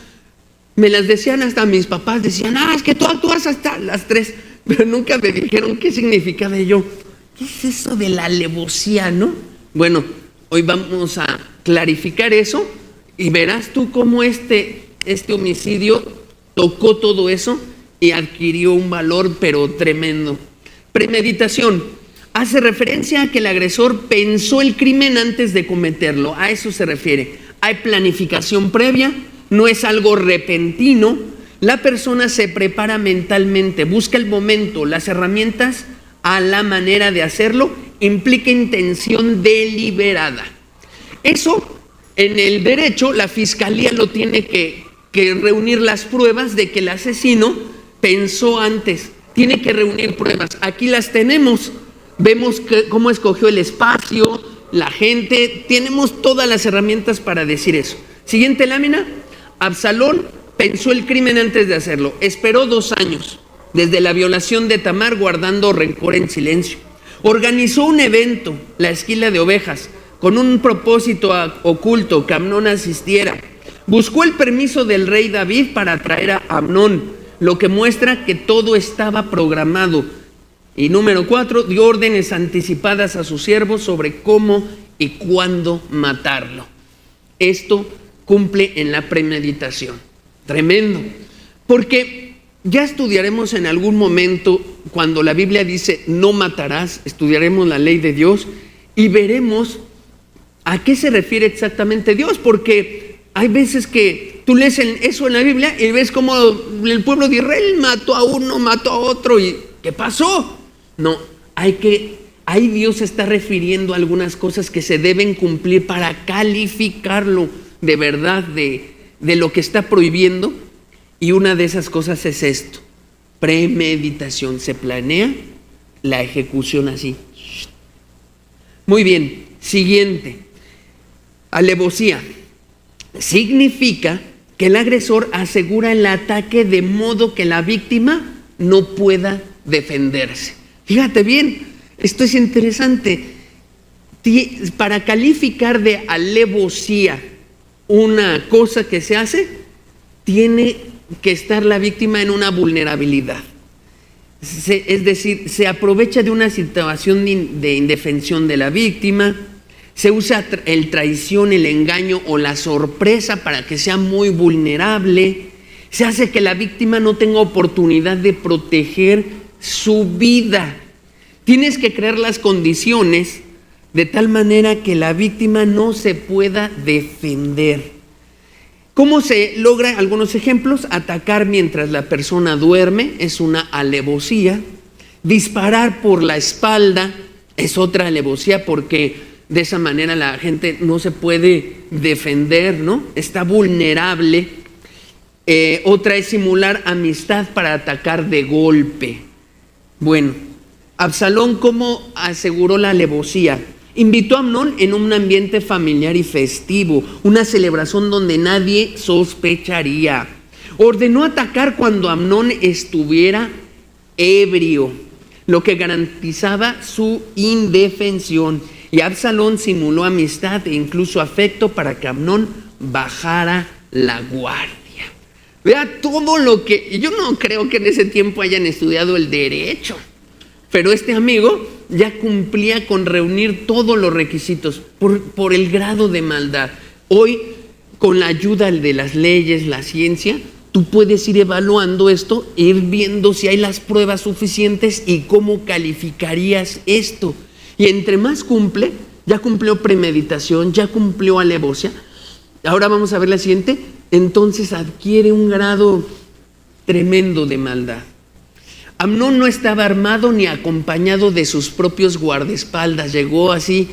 Me las decían hasta mis papás, decían, es que tú actúas hasta las tres, pero nunca me dijeron qué significaba. Y yo, ¿qué es eso de la alevosía, no? Bueno, hoy vamos a clarificar eso y verás tú cómo este homicidio tocó todo eso y adquirió un valor pero tremendo. Premeditación hace referencia a que el agresor pensó el crimen antes de cometerlo. A eso se refiere. Hay planificación previa, no es algo repentino. La persona se prepara mentalmente, busca el momento, las herramientas a la manera de hacerlo, implica intención deliberada. Eso en el derecho, la fiscalía lo tiene que reunir las pruebas de que el asesino pensó antes. Tiene que reunir pruebas. Aquí las tenemos. Vemos cómo escogió el espacio, la gente. Tenemos todas las herramientas para decir eso. Siguiente lámina. Absalón pensó el crimen antes de hacerlo. Esperó 2 años desde la violación de Tamar, guardando rencor en silencio. Organizó un evento, la esquila de ovejas, con un propósito oculto, que Amnón asistiera. Buscó el permiso del rey David para traer a Amnón, lo que muestra que todo estaba programado. Y número 4, dio órdenes anticipadas a sus siervos sobre cómo y cuándo matarlo. Esto cumple en la premeditación. Tremendo. Porque ya estudiaremos en algún momento, cuando la Biblia dice no matarás, estudiaremos la ley de Dios y veremos a qué se refiere exactamente Dios, porque hay veces que tú lees eso en la Biblia y ves cómo el pueblo de Israel mató a uno, mató a otro y ¿qué pasó? No, ahí Dios se está refiriendo a algunas cosas que se deben cumplir para calificarlo de verdad de lo que está prohibiendo, y una de esas cosas es esto: premeditación. Se planea la ejecución así. Muy bien, siguiente. Alevosía significa que el agresor asegura el ataque de modo que la víctima no pueda defenderse. Fíjate bien, esto es interesante. Para calificar de alevosía una cosa que se hace, tiene que estar la víctima en una vulnerabilidad. Es decir, se aprovecha de una situación de indefensión de la víctima. Se usa el traición, el engaño o la sorpresa para que sea muy vulnerable. Se hace que la víctima no tenga oportunidad de proteger su vida. Tienes que crear las condiciones de tal manera que la víctima no se pueda defender. ¿Cómo se logra? Algunos ejemplos: atacar mientras la persona duerme es una alevosía. Disparar por la espalda es otra alevosía, porque de esa manera la gente no se puede defender, ¿no? Está vulnerable. Otra es simular amistad para atacar de golpe. Bueno, Absalón, ¿cómo aseguró la alevosía? Invitó a Amnón en un ambiente familiar y festivo, una celebración donde nadie sospecharía. Ordenó atacar cuando Amnón estuviera ebrio, lo que garantizaba su indefensión. Y Absalón simuló amistad e incluso afecto para que Amnón bajara la guardia. Vea todo lo que... Yo no creo que en ese tiempo hayan estudiado el derecho, pero este amigo ya cumplía con reunir todos los requisitos por el grado de maldad. Hoy, con la ayuda de las leyes, la ciencia, tú puedes ir evaluando esto, ir viendo si hay las pruebas suficientes y cómo calificarías esto. Y entre más cumple, ya cumplió premeditación, ya cumplió alevosía. Ahora vamos a ver la siguiente. Entonces adquiere un grado tremendo de maldad. Amnón no estaba armado ni acompañado de sus propios guardaespaldas. Llegó así,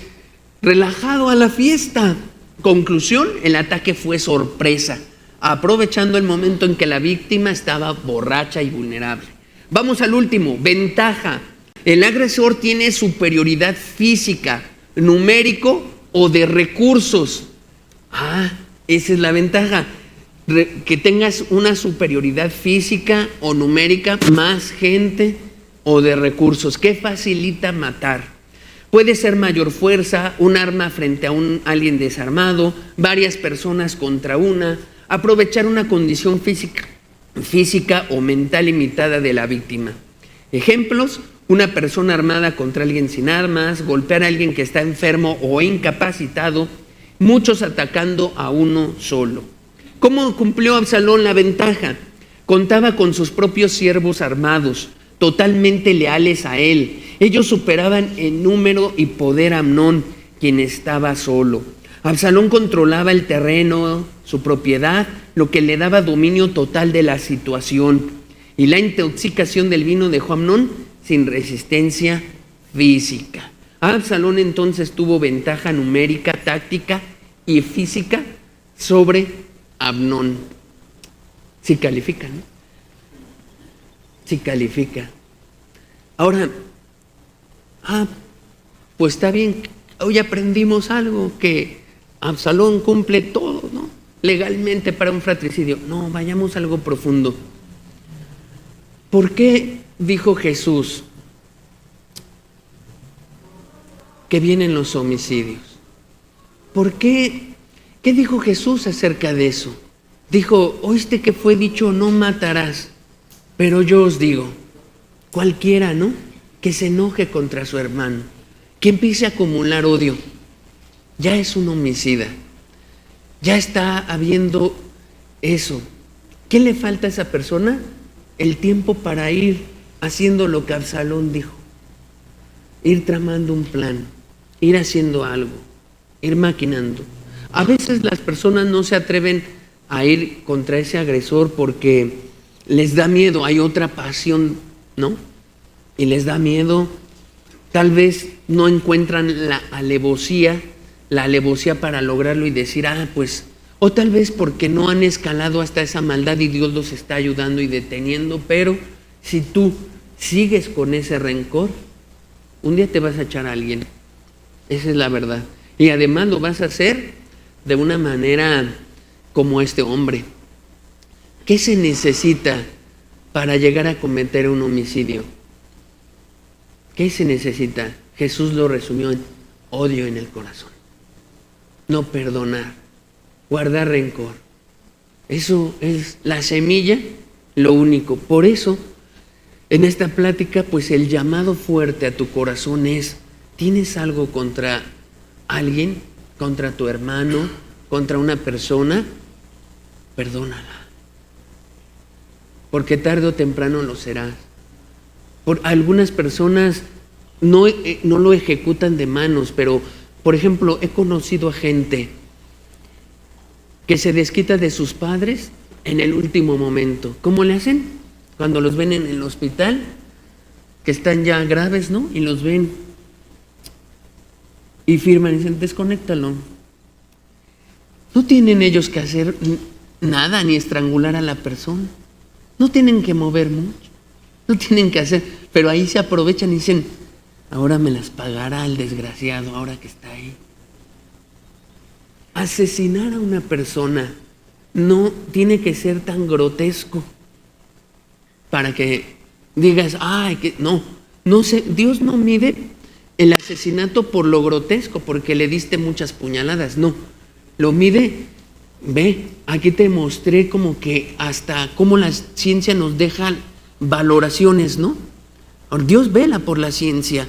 relajado a la fiesta. Conclusión, el ataque fue sorpresa, aprovechando el momento en que la víctima estaba borracha y vulnerable. Vamos al último, ventaja. El agresor tiene superioridad física, numérico o de recursos. Esa es la ventaja. Que tengas una superioridad física o numérica, más gente o de recursos. ¿Qué facilita matar? Puede ser mayor fuerza, un arma frente a alguien desarmado, varias personas contra una, aprovechar una condición física o mental limitada de la víctima. Ejemplos: una persona armada contra alguien sin armas, golpear a alguien que está enfermo o incapacitado, muchos atacando a uno solo. ¿Cómo cumplió Absalón la ventaja? Contaba con sus propios siervos armados, totalmente leales a él. Ellos superaban en número y poder a Amnón, quien estaba solo. Absalón controlaba el terreno, su propiedad, lo que le daba dominio total de la situación. Y la intoxicación del vino dejó a Amnón sin resistencia física. Absalón entonces tuvo ventaja numérica, táctica y física sobre Amnón. Sí califica, ¿no? Sí califica. Ahora, pues está bien, hoy aprendimos algo, que Absalón cumple todo, ¿no? Legalmente para un fratricidio. No, vayamos a algo profundo. ¿Por qué dijo Jesús que vienen los homicidios? ¿Por qué? ¿Qué dijo Jesús acerca de eso? Dijo: oíste que fue dicho, no matarás. Pero yo os digo, cualquiera, ¿no?, que se enoje contra su hermano, que empiece a acumular odio, ya es un homicida. Ya está habiendo eso. ¿Qué le falta a esa persona? El tiempo para ir haciendo lo que Absalón dijo. Ir tramando un plan, ir haciendo algo, ir maquinando. A veces las personas no se atreven a ir contra ese agresor porque les da miedo, hay otra pasión, ¿no? Y les da miedo, tal vez no encuentran la alevosía para lograrlo y decir, pues, o tal vez porque no han escalado hasta esa maldad y Dios los está ayudando y deteniendo. Pero si tú sigues con ese rencor, un día te vas a echar a alguien. Esa es la verdad. Y además lo vas a hacer de una manera como este hombre. ¿Qué se necesita para llegar a cometer un homicidio? ¿Qué se necesita? Jesús lo resumió en odio en el corazón. No perdonar, guardar rencor. Eso es la semilla, lo único. Por eso, en esta plática, pues el llamado fuerte a tu corazón es: ¿tienes algo contra alguien? ¿Contra tu hermano? ¿Contra una persona? Perdónala. Porque tarde o temprano lo serás. Por algunas personas no lo ejecutan de manos, pero, por ejemplo, he conocido a gente que se desquita de sus padres en el último momento. ¿Cómo le hacen? Cuando los ven en el hospital, que están ya graves, ¿no? Y los ven y firman y dicen: desconéctalo. No tienen ellos que hacer nada ni estrangular a la persona. No tienen que mover mucho. No tienen que hacer, pero ahí se aprovechan y dicen: ahora me las pagará el desgraciado, ahora que está ahí. Asesinar a una persona no tiene que ser tan grotesco para que digas: no sé, Dios no mide el asesinato por lo grotesco, porque le diste muchas puñaladas. No, lo mide. Ve, aquí te mostré como que hasta cómo la ciencia nos deja valoraciones, ¿no? Dios vela por la ciencia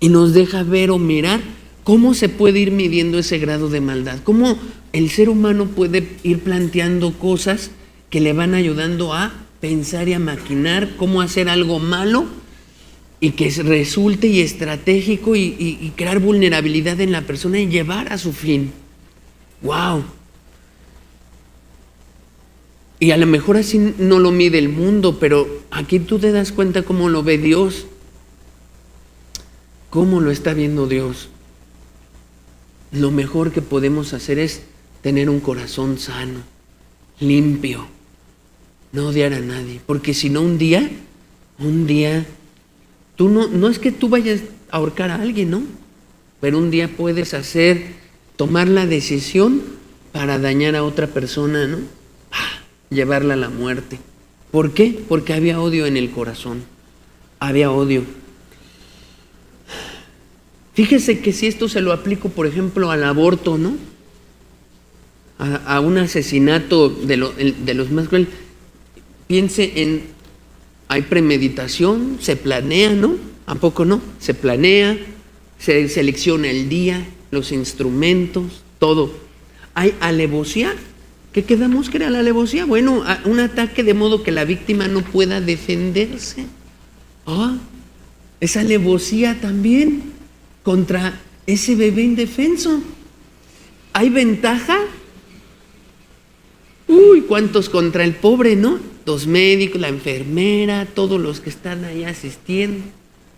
y nos deja ver o mirar cómo se puede ir midiendo ese grado de maldad, cómo el ser humano puede ir planteando cosas que le van ayudando a pensar y a maquinar cómo hacer algo malo y que resulte y estratégico y crear vulnerabilidad en la persona y llevar a su fin. ¡Wow! Y a lo mejor así no lo mide el mundo, pero aquí tú te das cuenta cómo lo ve Dios, cómo lo está viendo Dios. Lo mejor que podemos hacer es tener un corazón sano, limpio, no odiar a nadie, porque si no un día, tú no es que tú vayas a ahorcar a alguien, ¿no? Pero un día puedes tomar la decisión para dañar a otra persona, ¿no? Llevarla a la muerte. ¿Por qué? Porque había odio en el corazón, había odio. Fíjese que si esto se lo aplico, por ejemplo, al aborto, ¿no? A un asesinato de los más crueles, piense en, hay premeditación, se planea, ¿no? ¿A poco no? Se planea, se selecciona el día, los instrumentos, todo. Hay alevosía. ¿Qué quedamos que era la alevosía? Bueno, un ataque de modo que la víctima no pueda defenderse. Es alevosía también contra ese bebé indefenso. ¿Hay ventaja? ¿Cuántos contra el pobre, no? Los médicos, la enfermera, todos los que están ahí asistiendo,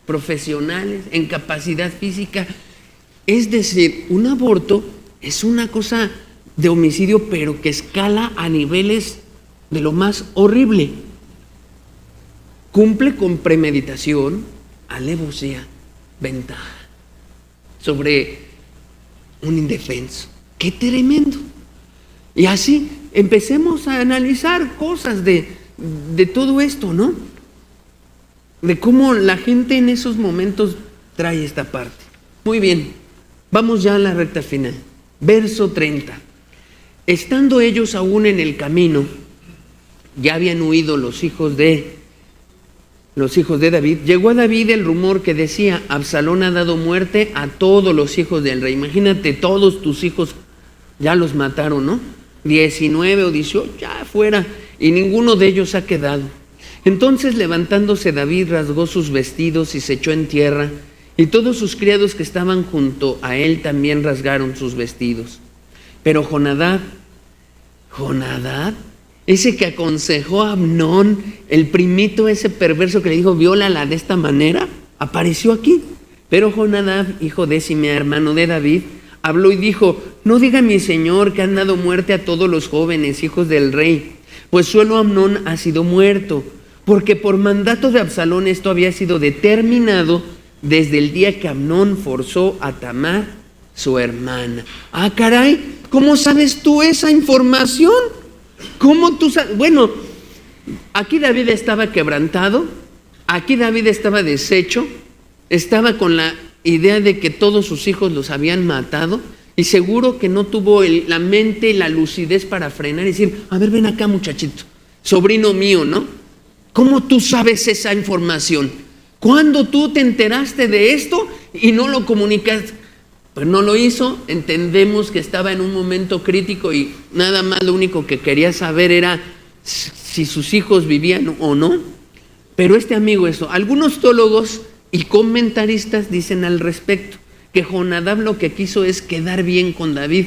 profesionales, en capacidad física. Es decir, un aborto es una cosa de homicidio, pero que escala a niveles de lo más horrible. Cumple con premeditación, alevosía, ventaja sobre un indefenso. ¡Qué tremendo! Y así empecemos a analizar cosas de todo esto, ¿no? De cómo la gente en esos momentos trae esta parte. Muy bien, vamos ya a la recta final. Verso 30. Estando ellos aún en el camino, ya habían huido los hijos de David. Llegó a David el rumor que decía: Absalón ha dado muerte a todos los hijos del rey. Imagínate, todos tus hijos ya los mataron, ¿no? 19 o 18, ya fuera, y ninguno de ellos ha quedado. Entonces, levantándose David, rasgó sus vestidos y se echó en tierra, y todos sus criados que estaban junto a él también rasgaron sus vestidos. Pero Jonadab, ese que aconsejó a Amnón, el primito ese perverso que le dijo viólala de esta manera, apareció aquí. Pero Jonadab, hijo de Simea, hermano de David, habló y dijo: no diga mi señor que han dado muerte a todos los jóvenes hijos del rey, pues solo Amnón ha sido muerto, porque por mandato de Absalón esto había sido determinado desde el día que Amnón forzó a Tamar, su hermana. Caray, ¿cómo sabes tú esa información? ¿Cómo tú sabes? Bueno, aquí David estaba quebrantado, aquí David estaba deshecho, estaba con la idea de que todos sus hijos los habían matado, y seguro que no tuvo la mente y la lucidez para frenar y decir: a ver, ven acá, muchachito, sobrino mío, ¿no? ¿Cómo tú sabes esa información? ¿Cuándo tú te enteraste de esto y no lo comunicaste? Pues no lo hizo. Entendemos que estaba en un momento crítico y nada más lo único que quería saber era si sus hijos vivían o no. Pero este amigo, algunos teólogos y comentaristas dicen al respecto que Jonadab lo que quiso es quedar bien con David,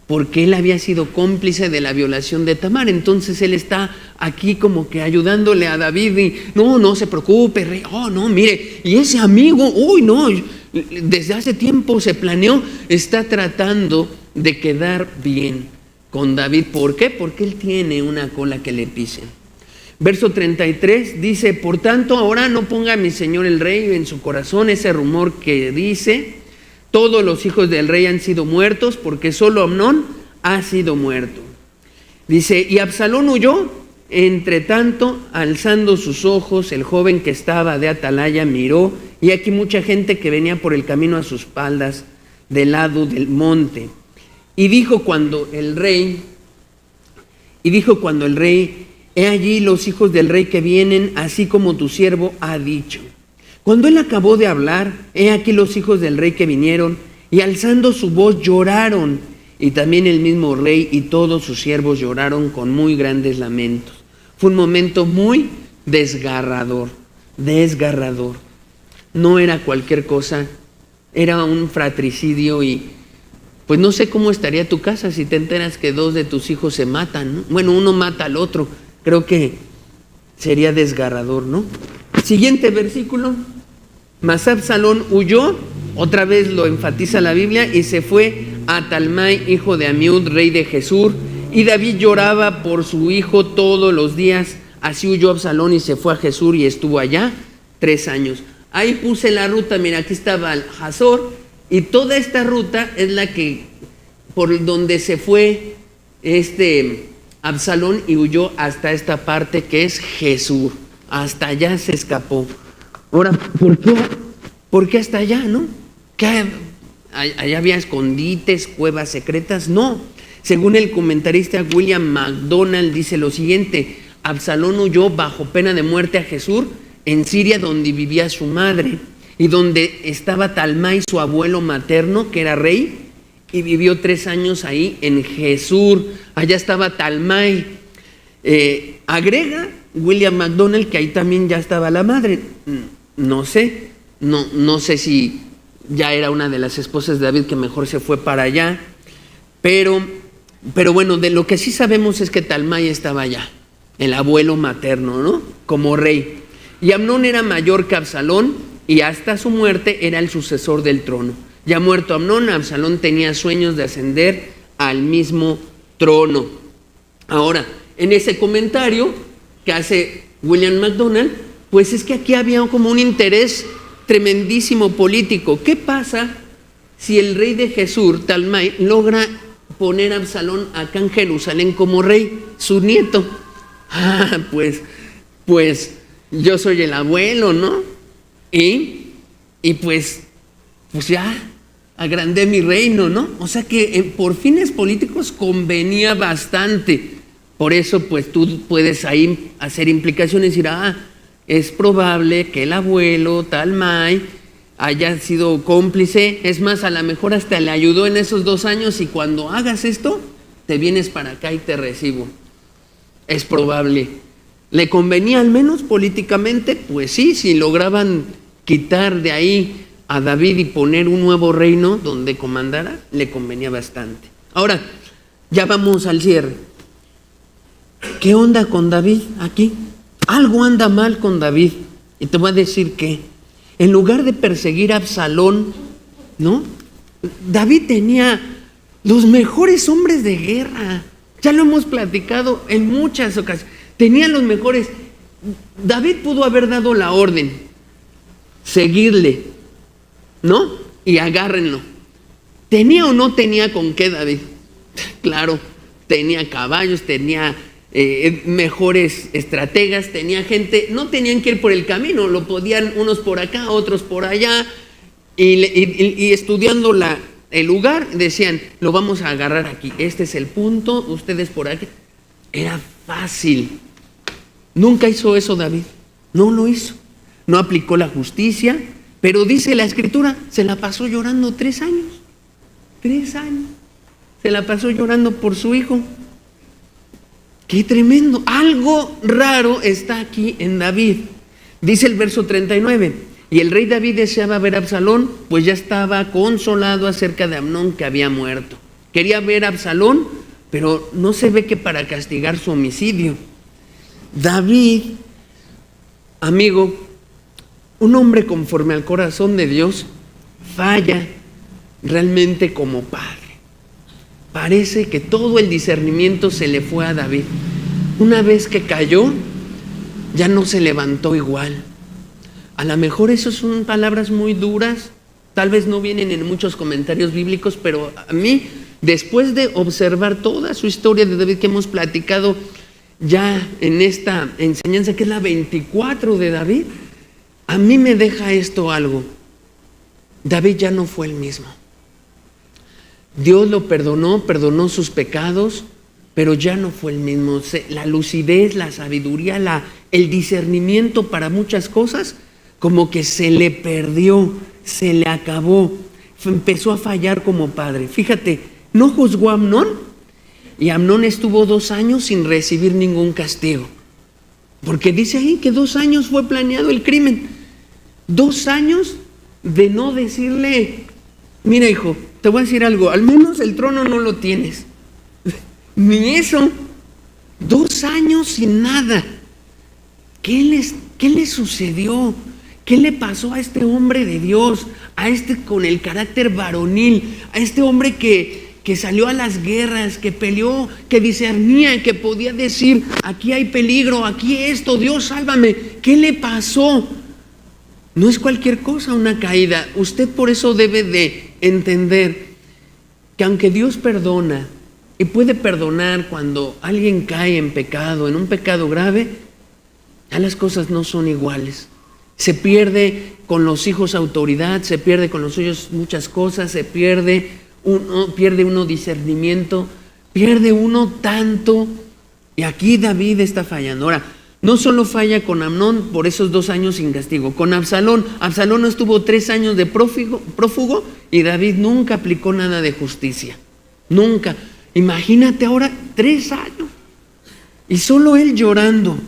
porque él había sido cómplice de la violación de Tamar. Entonces él está aquí como que ayudándole a David y no se preocupe, rey. No, mire, y ese amigo, no, desde hace tiempo se planeó, está tratando de quedar bien con David. ¿Por qué? Porque él tiene una cola que le pisen. Verso 33 dice: por tanto, ahora no ponga a mi señor el rey en su corazón ese rumor que dice: todos los hijos del rey han sido muertos, porque solo Amnón ha sido muerto. Dice: y Absalón huyó. Entre tanto, alzando sus ojos, el joven que estaba de atalaya miró, y aquí mucha gente que venía por el camino a sus espaldas del lado del monte. Y dijo cuando el rey, he allí los hijos del rey que vienen, así como tu siervo ha dicho. Cuando él acabó de hablar, he aquí los hijos del rey que vinieron, y alzando su voz lloraron, y también el mismo rey y todos sus siervos lloraron con muy grandes lamentos. Fue un momento muy desgarrador. No era cualquier cosa, era un fratricidio y pues no sé cómo estaría tu casa si te enteras que 2 de tus hijos se matan, ¿no? Bueno, uno mata al otro, creo que sería desgarrador, ¿no? Siguiente versículo. Mas Absalón huyó, otra vez lo enfatiza la Biblia, y se fue a Talmai, hijo de Amiud, rey de Gesur, y David lloraba por su hijo todos los días. Así huyó Absalón y se fue a Gesur y estuvo allá 3 años. Ahí puse la ruta, mira, aquí estaba el Hazor, y toda esta ruta es la que, por donde se fue Absalón y huyó hasta esta parte que es Gesur. Hasta allá se escapó. Ahora, ¿por qué hasta allá, no? ¿Qué? ¿Allá había escondites, cuevas secretas? No. Según el comentarista William MacDonald dice lo siguiente: Absalón huyó bajo pena de muerte a Gesur, en Siria, donde vivía su madre y donde estaba Talmai, su abuelo materno, que era rey, y vivió 3 años ahí en Gesur. Allá estaba Talmai. Agrega William MacDonald que ahí también ya estaba la madre. No sé si ya era una de las esposas de David que mejor se fue para allá, pero bueno, de lo que sí sabemos es que Talmai estaba allá, el abuelo materno, ¿no? Como rey. Y Amnón era mayor que Absalón y hasta su muerte era el sucesor del trono. Ya muerto Amnón, Absalón tenía sueños de ascender al mismo trono. Ahora, en ese comentario que hace William MacDonald, pues es que aquí había como un interés tremendísimo político. ¿Qué pasa si el rey de Gesur, Talmai, logra poner a Absalón acá en Jerusalén como rey, su nieto? Pues yo soy el abuelo, ¿no? Y pues ya agrandé mi reino, ¿no? O sea que por fines políticos convenía bastante. Por eso pues tú puedes ahí hacer implicaciones y decir, es probable que el abuelo Talmai haya sido cómplice. Es más, a lo mejor hasta le ayudó en esos 2 años y cuando hagas esto, te vienes para acá y te recibo. Es probable. ¿Le convenía al menos políticamente? Pues sí, si lograban quitar de ahí a David y poner un nuevo reino donde comandara, le convenía bastante. Ahora, ya vamos al cierre. ¿Qué onda con David aquí? Algo anda mal con David. Y te voy a decir que, en lugar de perseguir a Absalón, ¿no? David tenía los mejores hombres de guerra. Ya lo hemos platicado en muchas ocasiones. Tenía los mejores. David pudo haber dado la orden, seguirle, ¿no? Y agárrenlo. ¿Tenía o no tenía con qué David? Claro, tenía caballos, tenía mejores estrategas, tenía gente. No tenían que ir por el camino, lo podían unos por acá, otros por allá. Y estudiando el lugar, decían, lo vamos a agarrar aquí. Este es el punto, ustedes por aquí. Era fácil. Nunca hizo eso David. No lo hizo. No aplicó la justicia. Pero dice la Escritura, se la pasó llorando 3 años. 3 años. Se la pasó llorando por su hijo. ¡Qué tremendo! Algo raro está aquí en David. Dice el verso 39. Y el rey David deseaba ver a Absalón, pues ya estaba consolado acerca de Amnón que había muerto. Quería ver a Absalón, pero no se ve que para castigar su homicidio. David, amigo, un hombre conforme al corazón de Dios, falla realmente como padre. Parece que todo el discernimiento se le fue a David. Una vez que cayó, ya no se levantó igual. A lo mejor eso son palabras muy duras, tal vez no vienen en muchos comentarios bíblicos, pero a mí, después de observar toda su historia de David que hemos platicado ya en esta enseñanza, que es la 24 de David, a mí me deja esto algo. David ya no fue el mismo. Dios lo perdonó sus pecados, pero ya no fue el mismo. La lucidez, la sabiduría, el discernimiento para muchas cosas, como que se le perdió, se le acabó, empezó a fallar como padre. Fíjate, no juzgó a Amnón y Amnón estuvo 2 años sin recibir ningún castigo. Porque dice ahí que 2 años fue planeado el crimen. 2 años de no decirle, mira hijo, te voy a decir algo, al menos el trono no lo tienes. Ni eso. 2 años sin nada. ¿Qué le sucedió? ¿Qué le pasó a este hombre de Dios? A este con el carácter varonil, a este hombre que salió a las guerras, que peleó, que discernía, que podía decir, aquí hay peligro, aquí esto, Dios sálvame. ¿Qué le pasó? No es cualquier cosa una caída. Usted por eso debe de entender que aunque Dios perdona y puede perdonar cuando alguien cae en pecado, en un pecado grave, ya las cosas no son iguales. Se pierde con los hijos autoridad, se pierde con los suyos muchas cosas, pierde uno discernimiento, pierde uno tanto. Y aquí David está fallando. Ahora, no solo falla con Amnón por esos 2 años sin castigo, con Absalón. Absalón estuvo 3 años de prófugo y David nunca aplicó nada de justicia. Nunca. Imagínate ahora 3 años y solo él llorando.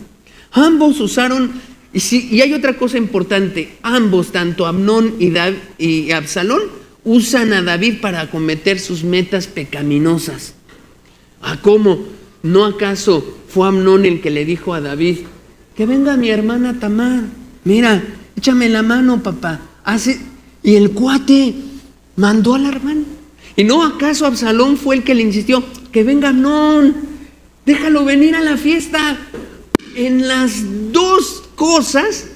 Ambos usaron, y hay otra cosa importante, ambos, tanto Amnón y Absalón, usan a David para cometer sus metas pecaminosas. ¿A cómo? ¿No acaso fue Amnón el que le dijo a David, que venga mi hermana Tamar, mira, échame la mano papá, y el cuate mandó a la hermana? ¿Y no acaso Absalón fue el que le insistió, que venga Amnón, déjalo venir a la fiesta? En las 2 cosas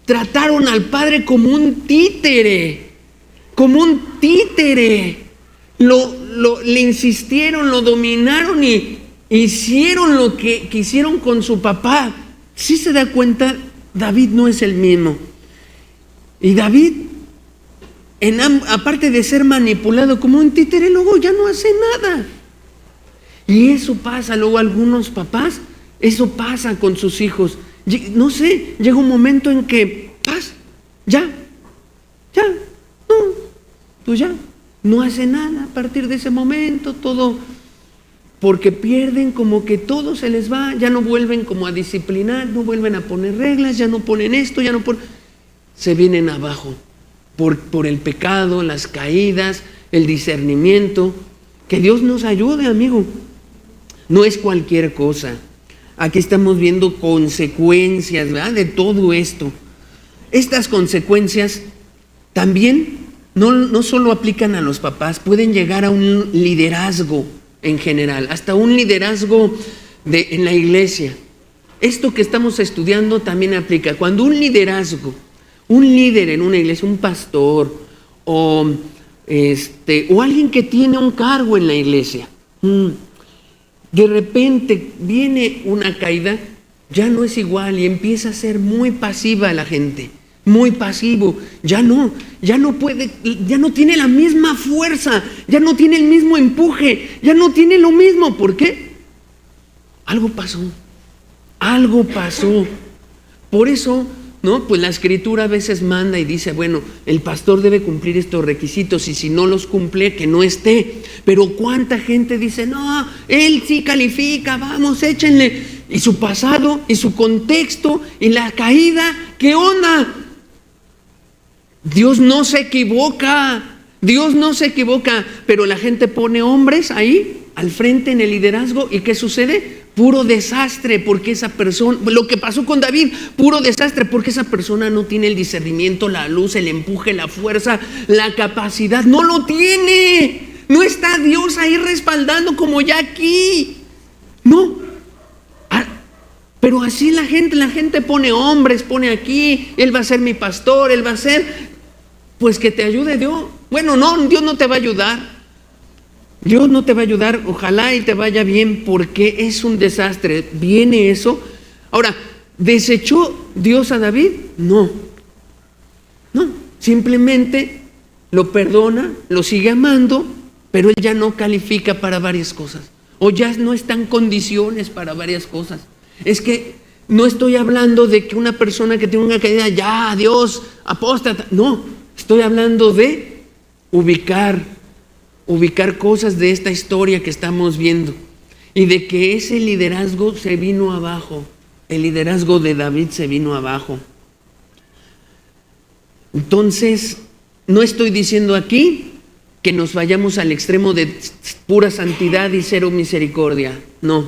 trataron al padre como un títere, le insistieron, lo dominaron y hicieron lo que quisieron con su papá. Si se da cuenta, David no es el mismo. Y David, aparte de ser manipulado como un títere, luego ya no hace nada. Y eso pasa, luego algunos papás, eso pasa con sus hijos. No sé, llega un momento en que, pues ya, no hace nada a partir de ese momento, todo, porque pierden como que todo se les va, ya no vuelven como a disciplinar, no vuelven a poner reglas, ya no ponen esto, se vienen abajo por el pecado, las caídas, el discernimiento. Que Dios nos ayude, amigo. No es cualquier cosa. Aquí estamos viendo consecuencias, ¿verdad?, de todo esto. Estas consecuencias también no solo aplican a los papás, pueden llegar a un liderazgo en general, hasta un liderazgo en la iglesia. Esto que estamos estudiando también aplica. Cuando un líder en una iglesia, un pastor o alguien que tiene un cargo en la iglesia, de repente viene una caída, ya no es igual y empieza a ser muy pasiva la gente, muy pasivo, ya no puede, ya no tiene la misma fuerza, ya no tiene el mismo empuje, ya no tiene lo mismo. ¿Por qué? Algo pasó. Por eso, ¿no? Pues la Escritura a veces manda y dice, bueno, el pastor debe cumplir estos requisitos y si no los cumple, que no esté. Pero ¿cuánta gente dice, no, él sí califica, vamos, échenle? Y su pasado, y su contexto, y la caída, ¿qué onda? Dios no se equivoca, pero la gente pone hombres ahí al frente en el liderazgo, ¿y qué sucede? Puro desastre, porque esa persona, lo que pasó con David, puro desastre, porque esa persona no tiene el discernimiento, la luz, el empuje, la fuerza, la capacidad, no lo tiene. No está Dios ahí respaldando como ya aquí. No. Pero así la gente pone hombres, pone aquí, él va a ser mi pastor, él va a ser, pues que te ayude Dios. Bueno, no, Dios no te va a ayudar. Dios no te va a ayudar, ojalá y te vaya bien, porque es un desastre. Viene eso. Ahora, ¿desechó Dios a David? No, simplemente lo perdona, lo sigue amando, pero él ya no califica para varias cosas, o ya no está en condiciones para varias cosas. Es que No estoy hablando de que una persona que tenga una caída, ya, adiós, apóstata. No, estoy hablando de ubicar cosas de esta historia que estamos viendo. Y de que ese liderazgo se vino abajo. El liderazgo de David se vino abajo. Entonces, no estoy diciendo aquí que nos vayamos al extremo de pura santidad y cero misericordia. No,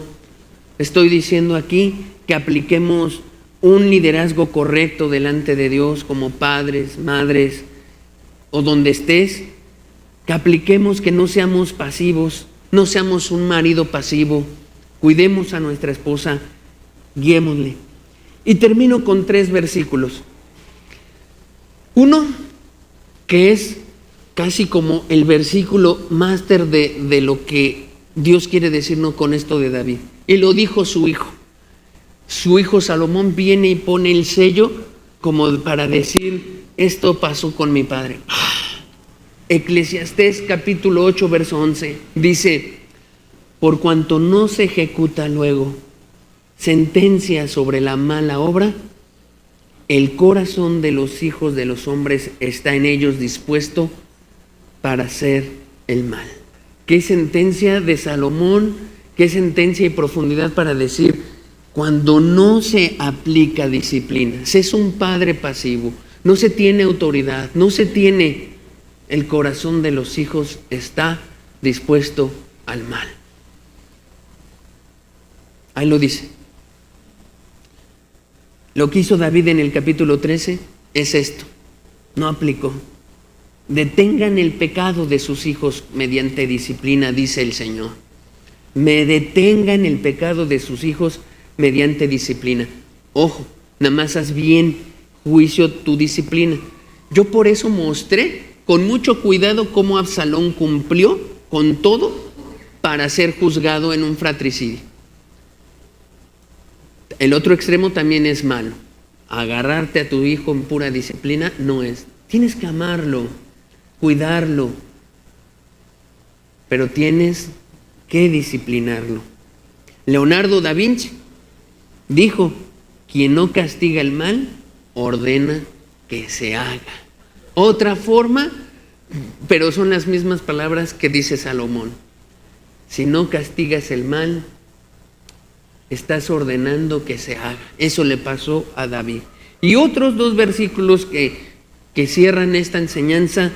estoy diciendo aquí que apliquemos un liderazgo correcto delante de Dios como padres, madres o donde estés, que apliquemos, que no seamos pasivos, no seamos un marido pasivo, cuidemos a nuestra esposa, guiémosle. Y termino con 3 versículos. Uno, que es casi como el versículo máster de lo que Dios quiere decirnos con esto de David. Y lo dijo su hijo. Su hijo Salomón viene y pone el sello como para decir, esto pasó con mi padre. Eclesiastés capítulo 8, verso 11, dice, por cuanto no se ejecuta luego sentencia sobre la mala obra, el corazón de los hijos de los hombres está en ellos dispuesto para hacer el mal. Qué sentencia de Salomón, qué sentencia y profundidad para decir, cuando no se aplica disciplina, se es un padre pasivo, no se tiene autoridad, no se tiene, el corazón de los hijos está dispuesto al mal. Ahí lo dice. Lo que hizo David en el capítulo 13 es esto, no aplicó. Detengan el pecado de sus hijos mediante disciplina, dice el Señor. Me detengan el pecado de sus hijos mediante disciplina. Ojo, nada más haz bien juicio tu disciplina. Yo por eso mostré con mucho cuidado cómo Absalón cumplió con todo para ser juzgado en un fratricidio. El otro extremo también es malo. Agarrarte a tu hijo en pura disciplina no es. Tienes que amarlo, cuidarlo, pero tienes que disciplinarlo. Leonardo da Vinci dijo, quien no castiga el mal, ordena que se haga. Otra forma, pero son las mismas palabras que dice Salomón. Si no castigas el mal, estás ordenando que se haga. Eso le pasó a David. Y otros 2 versículos que cierran esta enseñanza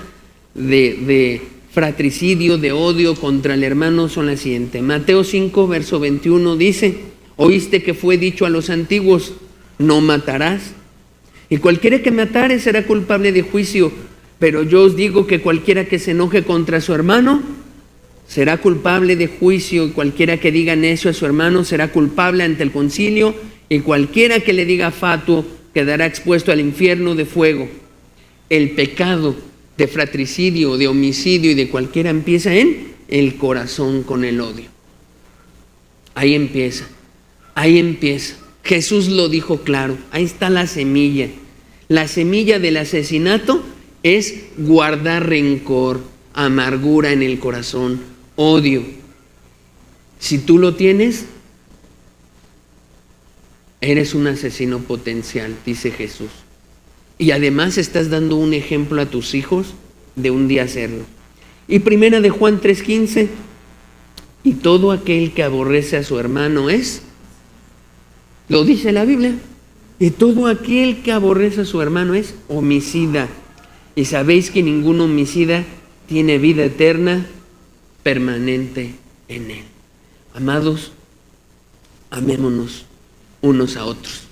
de fratricidio, de odio contra el hermano son las siguientes. Mateo 5, verso 21 dice, oíste que fue dicho a los antiguos, no matarás. Y cualquiera que matare será culpable de juicio. Pero yo os digo que cualquiera que se enoje contra su hermano será culpable de juicio, y cualquiera que diga necio a su hermano será culpable ante el concilio, y cualquiera que le diga fatuo quedará expuesto al infierno de fuego. El pecado de fratricidio, de homicidio y de cualquiera empieza en el corazón con el odio. Ahí empieza, ahí empieza. Jesús lo dijo claro, ahí está la semilla. La semilla del asesinato es guardar rencor, amargura en el corazón, odio. Si tú lo tienes, eres un asesino potencial, dice Jesús. Y además estás dando un ejemplo a tus hijos de un día hacerlo. Y primera de Juan 3:15, y todo aquel que aborrece a su hermano es, lo dice la Biblia, y todo aquel que aborrece a su hermano es homicida. Y sabéis que ningún homicida tiene vida eterna permanente en él. Amados, amémonos unos a otros.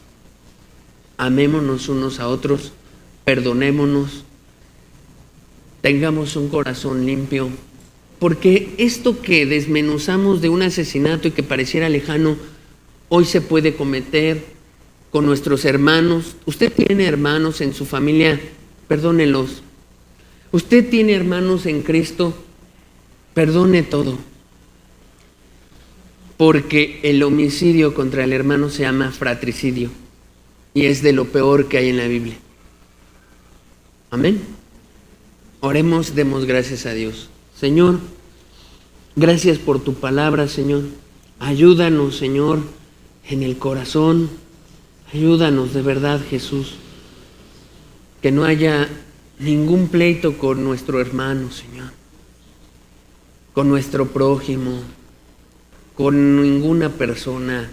Amémonos unos a otros, perdonémonos, tengamos un corazón limpio, porque esto que desmenuzamos de un asesinato y que pareciera lejano, hoy se puede cometer con nuestros hermanos. Usted tiene hermanos en su familia, perdónelos. Usted tiene hermanos en Cristo, perdone todo. Porque el homicidio contra el hermano se llama fratricidio y es de lo peor que hay en la Biblia. Amén. Oremos, demos gracias a Dios. Señor, gracias por tu palabra, Señor. Ayúdanos, Señor, en el corazón. Ayúdanos de verdad, Jesús, que no haya ningún pleito con nuestro hermano, Señor, con nuestro prójimo, con ninguna persona,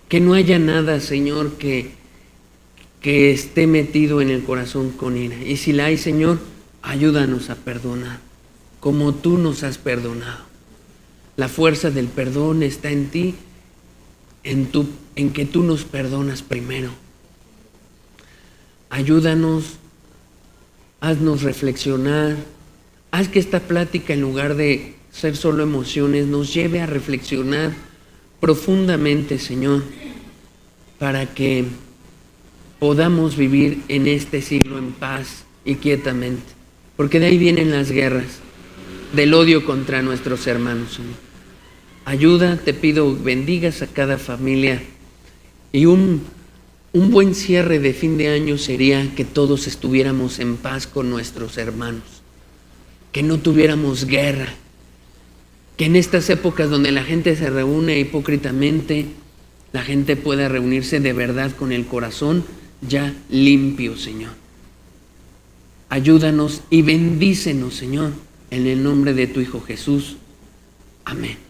que no haya nada, Señor, que esté metido en el corazón con ira. Y si la hay, Señor, ayúdanos a perdonar, como tú nos has perdonado. La fuerza del perdón está en ti, en que tú nos perdonas primero. Ayúdanos, haznos reflexionar, haz que esta plática, en lugar de ser solo emociones, nos lleve a reflexionar profundamente, Señor, para que podamos vivir en este siglo en paz y quietamente, porque de ahí vienen las guerras, del odio contra nuestros hermanos, Señor. Ayuda, te pido, bendigas a cada familia, y un buen cierre de fin de año sería que todos estuviéramos en paz con nuestros hermanos, que no tuviéramos guerra, que en estas épocas donde la gente se reúne hipócritamente, la gente pueda reunirse de verdad con el corazón ya limpio, Señor. Ayúdanos y bendícenos, Señor, en el nombre de tu Hijo Jesús. Amén.